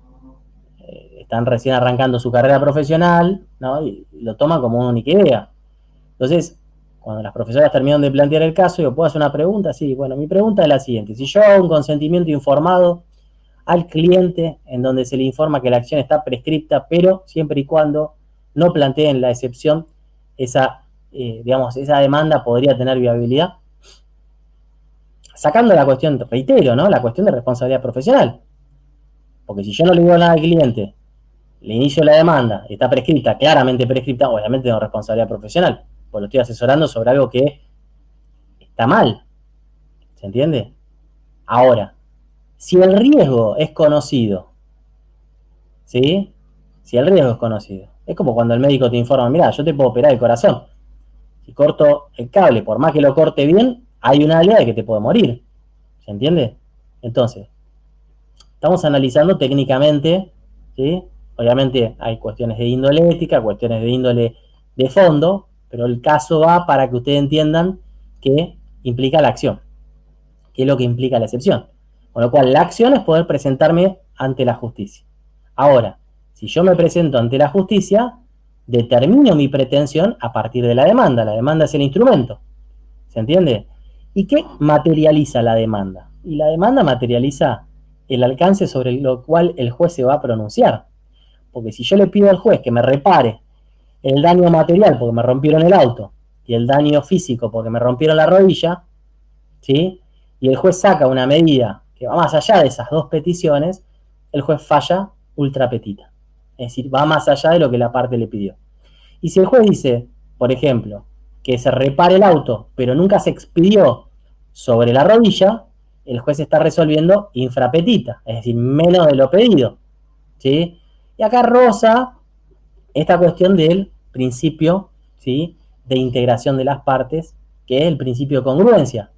están recién arrancando su carrera profesional, ¿no? Y lo toman como una única idea. Entonces, cuando las profesoras terminaron de plantear el caso, yo ¿puedo hacer una pregunta? Sí, bueno, mi pregunta es la siguiente. Si yo hago un consentimiento informado al cliente en donde se le informa que la acción está prescripta, pero siempre y cuando no planteen la excepción, esa demanda podría tener viabilidad. Sacando la cuestión, reitero, ¿no? La cuestión de responsabilidad profesional. Porque si yo no le digo nada al cliente, le inicio la demanda, está prescripta, claramente prescripta, obviamente tengo responsabilidad profesional, porque lo estoy asesorando sobre algo que está mal. ¿Se entiende? Ahora, si el riesgo es conocido, ¿sí? Si el riesgo es conocido, es como cuando el médico te informa, mira, yo te puedo operar el corazón. Si corto el cable, por más que lo corte bien, hay una idea de que te puede morir. ¿Se entiende? Entonces, estamos analizando técnicamente, ¿sí? Obviamente hay cuestiones de índole ética, cuestiones de índole de fondo, pero el caso va para que ustedes entiendan qué implica la acción, qué es lo que implica la excepción. Con lo cual, la acción es poder presentarme ante la justicia. Ahora, si yo me presento ante la justicia, determino mi pretensión a partir de la demanda. La demanda es el instrumento. ¿Se entiende? ¿Y qué materializa la demanda? Y la demanda materializa el alcance sobre lo cual el juez se va a pronunciar. Porque si yo le pido al juez que me repare el daño material porque me rompieron el auto y el daño físico porque me rompieron la rodilla, ¿sí? Y el juez saca una medida que va más allá de esas dos peticiones, el juez falla ultra petita. Es decir, va más allá de lo que la parte le pidió. Y si el juez dice, por ejemplo, que se repare el auto, pero nunca se expidió sobre la rodilla, el juez está resolviendo infrapetita, es decir, menos de lo pedido, ¿sí? Y acá roza esta cuestión del principio, ¿sí?, de integración de las partes que es el principio de congruencia,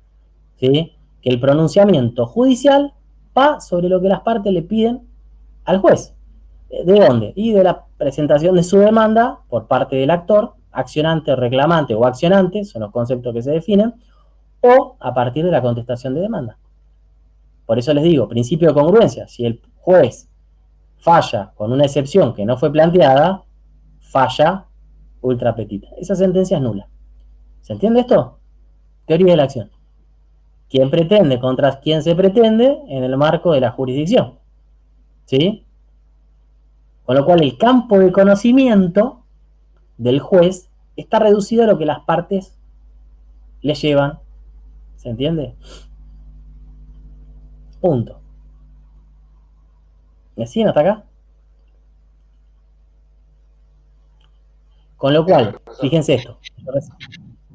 ¿sí? Que el pronunciamiento judicial va sobre lo que las partes le piden al juez. ¿De dónde? Y de la presentación de su demanda por parte del actor, accionante, reclamante o accionante, son los conceptos que se definen, o a partir de la contestación de demanda. Por eso les digo, principio de congruencia, si el juez falla con una excepción que no fue planteada, falla ultra petita. Esa sentencia es nula. ¿Se entiende esto? Teoría de la acción. ¿Quién pretende contra quién se pretende en el marco de la jurisdicción? ¿Sí? Con lo cual el campo de conocimiento del juez está reducido a lo que las partes le llevan. ¿Se entiende? Punto. ¿Me siguen hasta acá? Con lo cual, fíjense esto.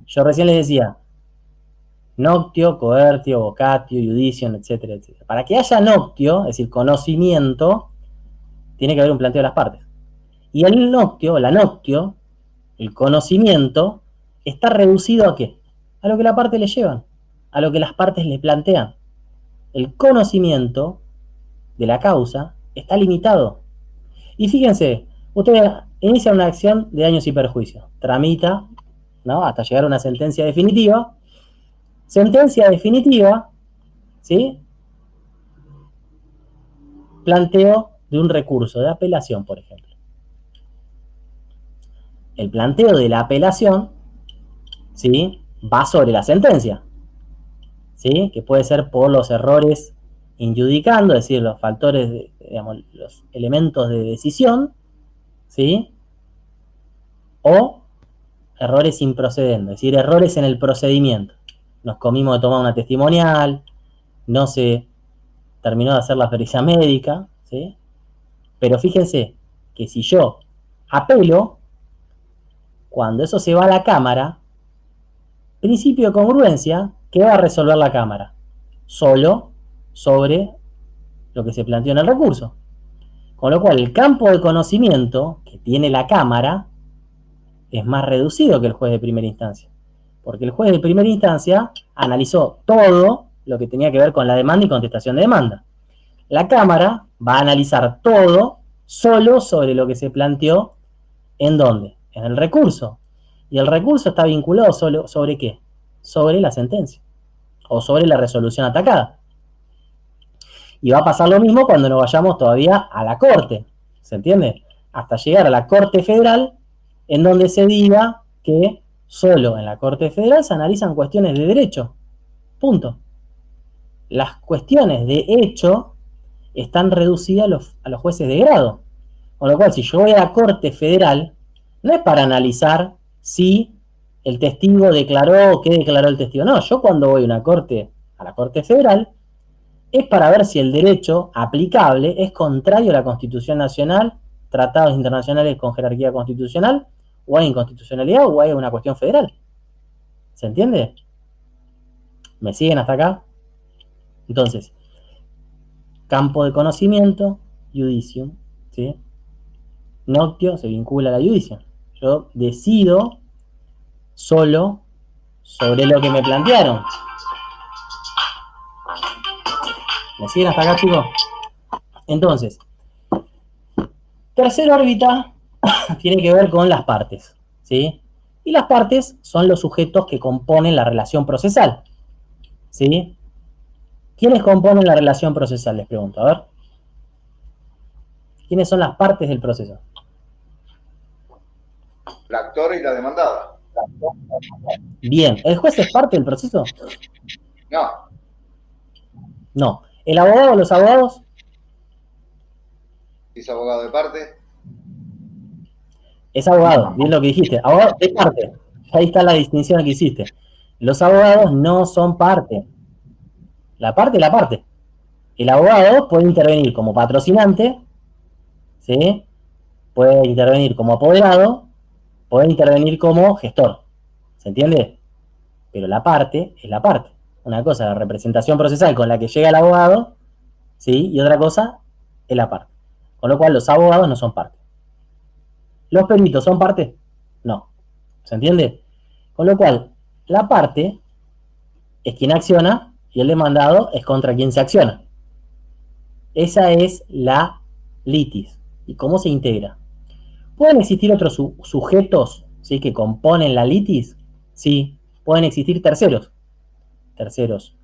Yo recién les decía, noctio, coertio, vocatio, iudicio, etcétera, etcétera. Para que haya noctio, es decir, conocimiento, tiene que haber un planteo de las partes. Y el noctio, la noctio, el conocimiento, está reducido ¿a qué? A lo que la parte le llevan, a lo que las partes le plantean. El conocimiento de la causa está limitado. Y fíjense, usted inicia una acción de daños y perjuicios, tramita, ¿no?, hasta llegar a una sentencia definitiva. Sentencia definitiva, ¿sí? Planteo de un recurso de apelación, por ejemplo. El planteo de la apelación, ¿sí?, va sobre la sentencia, ¿sí?, que puede ser por los errores injudicando, es decir, los factores, digamos, los elementos de decisión, ¿sí?, o errores improcedendo, es decir, errores en el procedimiento. Nos comimos de tomar una testimonial, no se terminó de hacer la pericia médica, ¿sí? Pero fíjense que si yo apelo, cuando eso se va a la Cámara, principio de congruencia, ¿qué va a resolver la Cámara? Solo sobre lo que se planteó en el recurso. Con lo cual, el campo de conocimiento que tiene la Cámara es más reducido que el juez de primera instancia. Porque el juez de primera instancia analizó todo lo que tenía que ver con la demanda y contestación de demanda. La Cámara va a analizar todo solo sobre lo que se planteó, ¿en dónde? En el recurso. Y el recurso está vinculado solo ¿sobre qué? Sobre la sentencia o sobre la resolución atacada. Y va a pasar lo mismo cuando nos vayamos todavía a la Corte, ¿se entiende? Hasta llegar a la Corte Federal, en donde se diga que solo en la Corte Federal se analizan cuestiones de derecho. Punto. Las cuestiones de hecho están reducidas a los jueces de grado. Con lo cual, si yo voy a la Corte Federal, no es para analizar si el testigo declaró o qué declaró el testigo. No, yo cuando voy a la Corte Federal, es para ver si el derecho aplicable es contrario a la Constitución Nacional, tratados internacionales con jerarquía constitucional, o hay inconstitucionalidad o hay una cuestión federal. ¿Se entiende? ¿Me siguen hasta acá? Entonces, campo de conocimiento, judicium, ¿sí? Noctio se vincula a la judicium. Yo decido solo sobre lo que me plantearon. ¿Me siguen hasta acá, chicos? Entonces, tercera órbita tiene que ver con las partes, ¿sí? Y las partes son los sujetos que componen la relación procesal, ¿sí? ¿Quiénes componen la relación procesal? Les pregunto, a ver. ¿Quiénes son las partes del proceso? El actor y la demandada. Bien, ¿el juez es parte del proceso? No, No. ¿El abogado o los abogados? es abogado de parte. Es abogado, bien lo que dijiste. Abogado es parte. Ahí está la distinción que hiciste. Los abogados no son parte. La parte es la parte. El abogado puede intervenir como patrocinante, ¿sí? Puede intervenir como apoderado, puede intervenir como gestor. ¿Se entiende? Pero la parte es la parte. Una cosa es la representación procesal con la que llega el abogado, ¿sí? Y otra cosa es la parte. Con lo cual los abogados no son parte. ¿Los peritos son parte? No. ¿Se entiende? Con lo cual, la parte es quien acciona y el demandado es contra quien se acciona. Esa es la litis. ¿Y cómo se integra? ¿Pueden existir otros sujetos, ¿sí?, que componen la litis? Sí, pueden existir terceros. Terceros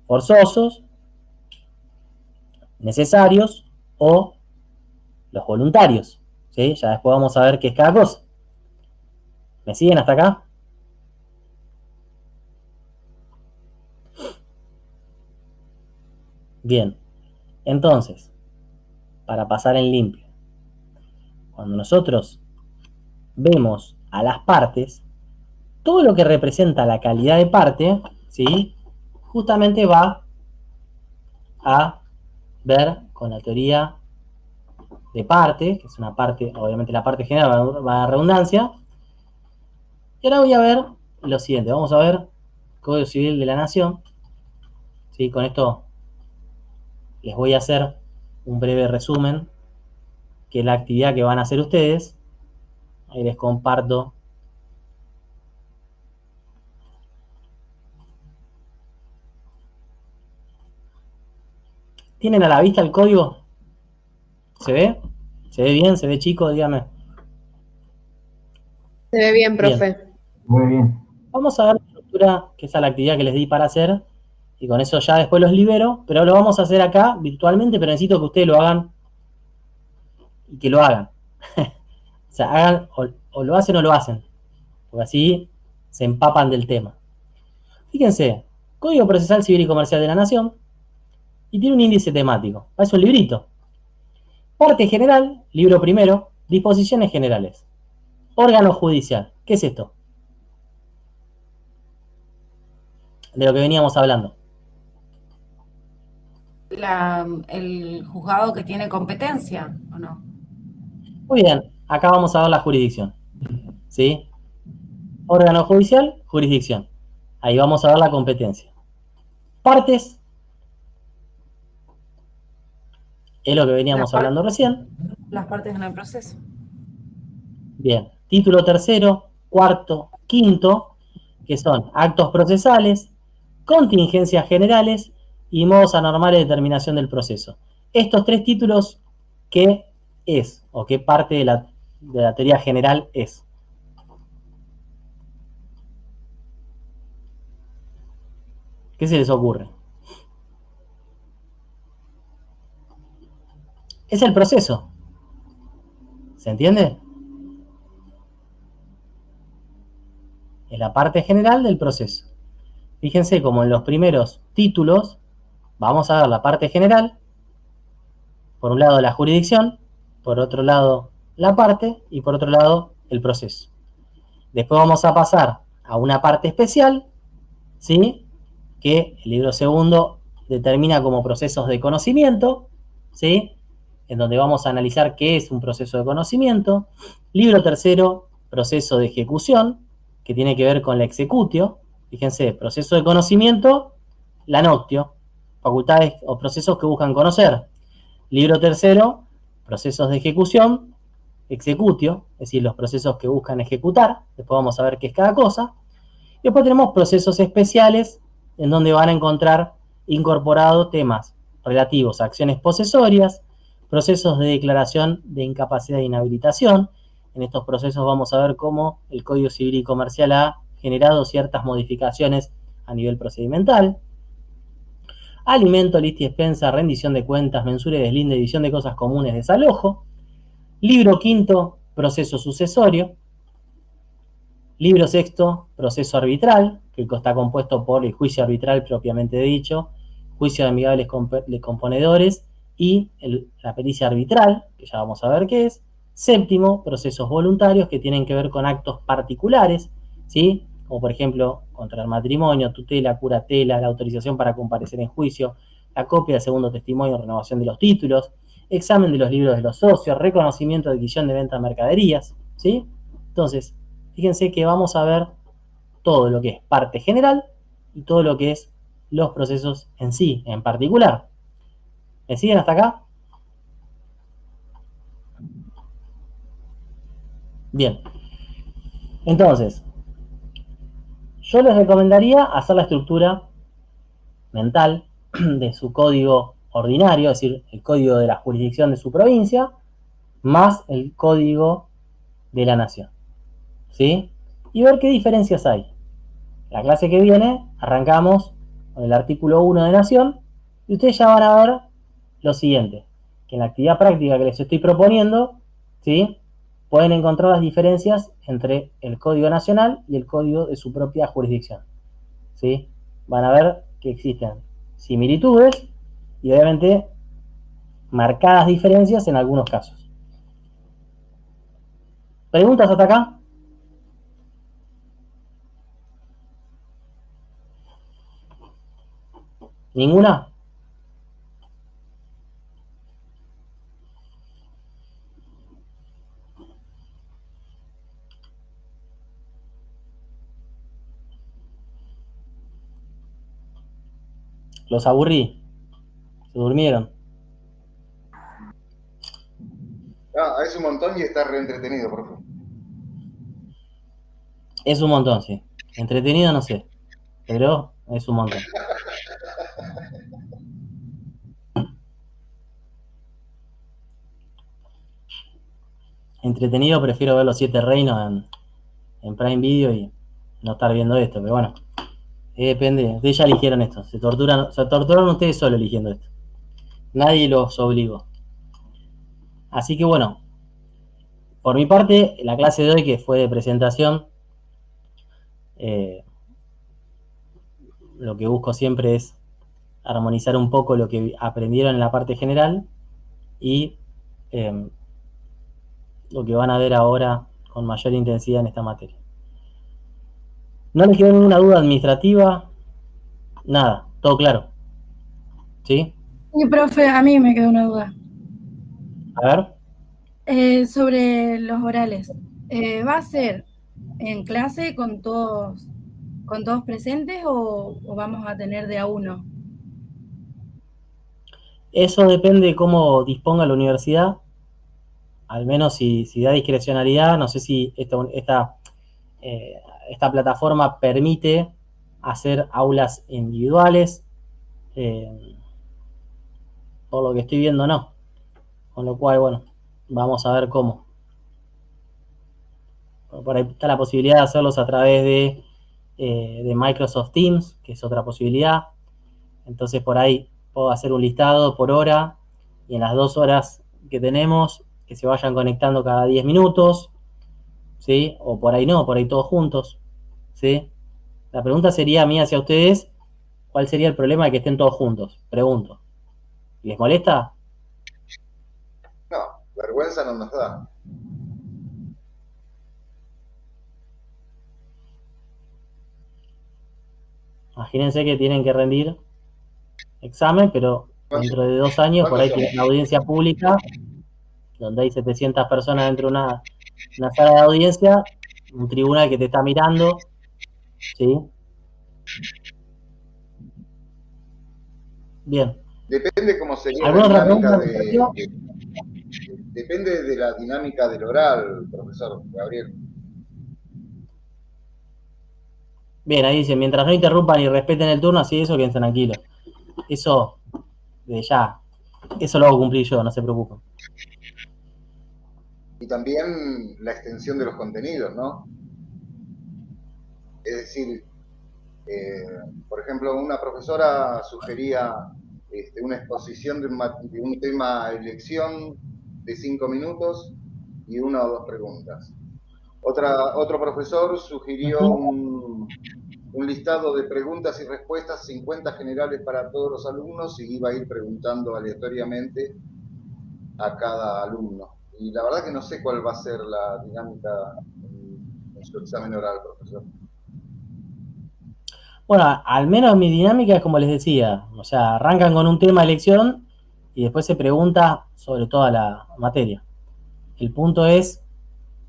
forzosos, necesarios o los voluntarios. ¿Sí? Ya después vamos a ver qué es cada cosa. ¿Me siguen hasta acá? Bien. Entonces, para pasar en limpio, cuando nosotros vemos a las partes, todo lo que representa la calidad de parte, ¿sí?, justamente va a ver con la teoría de parte, que es una parte, obviamente la parte general va a redundancia. Y ahora voy a ver lo siguiente, vamos a ver Código Civil de la Nación. ¿Sí? Con esto les voy a hacer un breve resumen, que es la actividad que van a hacer ustedes. Ahí les comparto. ¿Tienen a la vista el código? ¿Se ve? ¿Se ve bien? ¿Se ve chico? Dígame. Se ve bien, profe. Muy bien. Vamos a ver la estructura, que es la actividad que les di para hacer, y con eso ya después los libero, pero lo vamos a hacer acá virtualmente, pero necesito que ustedes lo hagan y que lo hagan. O sea, hagan o lo hacen o lo hacen, porque así se empapan del tema. Fíjense, Código Procesal Civil y Comercial de la Nación, y tiene un índice temático. Es un librito. Parte general, libro primero, disposiciones generales. Órgano judicial. ¿Qué es esto? De lo que veníamos hablando. El juzgado que tiene competencia, ¿o no? Muy bien, acá vamos a ver la jurisdicción. ¿Sí? Órgano judicial, jurisdicción. Ahí vamos a ver la competencia. Partes, es lo que veníamos hablando recién. Las partes en el proceso. Bien, título tercero, cuarto, quinto, que son actos procesales, contingencias generales y modos anormales de determinación del proceso. Estos tres títulos, ¿qué es? ¿O qué parte de la teoría general es? ¿Qué se les ocurre? Es el proceso. ¿Se entiende? Es la parte general del proceso. Fíjense como en los primeros títulos vamos a ver la parte general, por un lado la jurisdicción, por otro lado la parte y por otro lado el proceso. Después vamos a pasar a una parte especial, ¿sí?, que el libro segundo determina como procesos de conocimiento, ¿sí?, en donde vamos a analizar qué es un proceso de conocimiento. Libro tercero, proceso de ejecución, que tiene que ver con la executio. Fíjense, proceso de conocimiento, la noctio, facultades o procesos que buscan conocer. Libro tercero, procesos de ejecución, executio, es decir, los procesos que buscan ejecutar. Después vamos a ver qué es cada cosa. Y después tenemos procesos especiales, en donde van a encontrar incorporados temas relativos a acciones posesorias, procesos de declaración de incapacidad e inhabilitación. En estos procesos vamos a ver cómo el Código Civil y Comercial ha generado ciertas modificaciones a nivel procedimental. Alimento, lista y expensa, rendición de cuentas, mensura y deslinde, división de cosas comunes, desalojo. Libro quinto, proceso sucesorio. Libro sexto, proceso arbitral, que está compuesto por el juicio arbitral propiamente dicho, juicio de amigables componedores y la pericia arbitral, que ya vamos a ver qué es. Séptimo, procesos voluntarios, que tienen que ver con actos particulares, ¿sí?, como por ejemplo contra el matrimonio, tutela, curatela, la autorización para comparecer en juicio, la copia del segundo testimonio, renovación de los títulos, examen de los libros de los socios, reconocimiento de adquisición de venta de mercaderías, ¿sí? Entonces, fíjense que vamos a ver todo lo que es parte general y todo lo que es los procesos en sí, en particular. ¿Me siguen hasta acá? Bien. Entonces, Yo les recomendaría hacer la estructura mental de su código ordinario, es decir, el código de la jurisdicción de su provincia, más el código de la nación, ¿sí? Y ver qué diferencias hay. La clase que viene arrancamos con el artículo 1 de nación y ustedes ya van a ver lo siguiente, que en la actividad práctica que les estoy proponiendo, ¿sí?, pueden encontrar las diferencias entre el código nacional y el código de su propia jurisdicción, ¿sí? Van a ver que existen similitudes y obviamente marcadas diferencias en algunos casos. ¿Preguntas hasta acá? ¿Ninguna? Los aburrí. Se durmieron. Es un montón y está re entretenido, profe. Es un montón, sí. Entretenido no sé, pero es un montón. Entretenido prefiero ver los 7 reinos en Prime Video y no estar viendo esto, pero bueno. Depende, ustedes ya eligieron esto. Se torturaron ustedes solo eligiendo esto. Nadie los obligó. Así que bueno, por mi parte, la clase de hoy, que fue de presentación, lo que busco siempre es armonizar un poco lo que aprendieron en la parte general y lo que van a ver ahora con mayor intensidad en esta materia. ¿No les quedó ninguna duda administrativa? Nada, todo claro. ¿Sí? Sí, profe, a mí me quedó una duda. A ver. Sobre los orales. ¿Va a ser en clase con todos presentes o vamos a tener de a uno? Eso depende de cómo disponga la universidad. Al menos si da discrecionalidad, no sé si esta plataforma permite hacer aulas individuales. Por lo que estoy viendo, no. Con lo cual, bueno, vamos a ver cómo. Por ahí está la posibilidad de hacerlos a través de Microsoft Teams, que es otra posibilidad. Entonces, por ahí puedo hacer un listado por hora y en las 2 horas que tenemos, que se vayan conectando cada 10 minutos, ¿sí? O por ahí no, por ahí todos juntos, ¿sí? La pregunta sería mía hacia ustedes, ¿cuál sería el problema de que estén todos juntos? Pregunto. ¿Les molesta? No, vergüenza no nos da. Imagínense que tienen que rendir examen, pero dentro de 2 años por ahí tienen una audiencia pública donde hay 700 personas dentro de una sala de audiencia, un tribunal que te está mirando, ¿sí? Bien. Depende cómo sería ¿Alguna la otra dinámica pregunta? depende de la dinámica del oral, profesor Gabriel. Bien, ahí dice, mientras no interrumpan y respeten el turno, así eso, quédense tranquilos. Eso, eso lo hago cumplir yo, no se preocupen. Y también la extensión de los contenidos, ¿no? Es decir, por ejemplo, una profesora sugería una exposición de un tema elección de 5 minutos y 1 o 2 preguntas. Otro profesor sugirió un listado de preguntas y respuestas, 50 generales para todos los alumnos, y iba a ir preguntando aleatoriamente a cada alumno. Y la verdad que no sé cuál va a ser la dinámica en su examen oral, profesor. Bueno, al menos mi dinámica es como les decía, o sea, arrancan con un tema de elección y después se pregunta sobre toda la materia. El punto es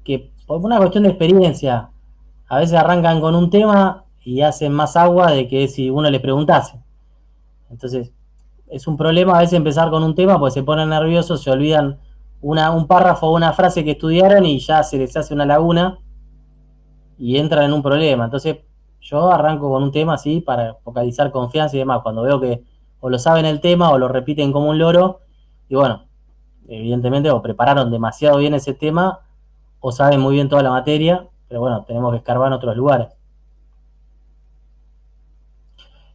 que por una cuestión de experiencia, a veces arrancan con un tema y hacen más agua de que si uno les preguntase. Entonces, es un problema a veces empezar con un tema porque se ponen nerviosos, se olvidan un párrafo o una frase que estudiaron y ya se les hace una laguna y entran en un problema. Entonces, Yo arranco con un tema así para focalizar confianza y demás. Cuando veo que o lo saben el tema o lo repiten como un loro, y bueno, evidentemente o prepararon demasiado bien ese tema o saben muy bien toda la materia, pero bueno, tenemos que escarbar en otros lugares.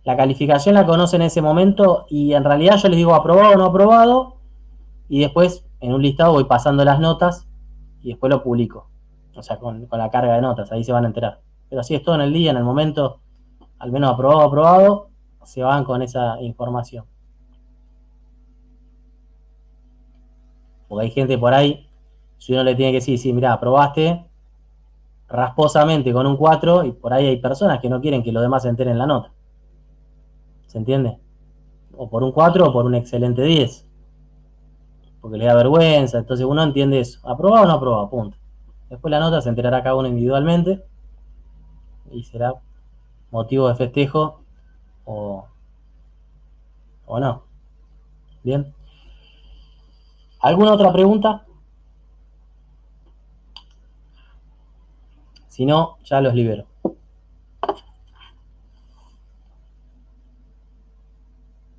La calificación la conocen en ese momento y en realidad yo les digo aprobado o no aprobado y después en un listado voy pasando las notas y después lo publico. O sea, con la carga de notas, ahí se van a enterar. Pero así es todo en el día, en el momento, al menos aprobado, se van con esa información. Porque hay gente por ahí, si uno le tiene que decir, sí, mirá, aprobaste rasposamente con un 4 y por ahí hay personas que no quieren que los demás se enteren la nota. ¿Se entiende? O por un 4 o por un excelente 10. Porque le da vergüenza, entonces uno entiende eso. ¿Aprobado o no aprobado? Punto. Después la nota se enterará cada uno individualmente y será motivo de festejo o no. Bien. ¿Alguna otra pregunta? Si no, ya los libero.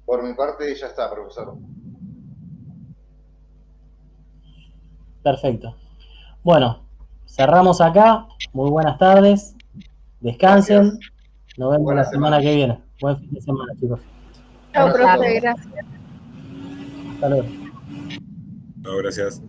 Por mi parte ya está, profesor. Perfecto. Bueno, cerramos acá. Muy buenas tardes. Descansen. Gracias. Nos vemos Buena la semana semana. que viene. Buen fin de semana, chicos. Chao, Abrazo a profe, todos. gracias. Hasta luego. No, gracias.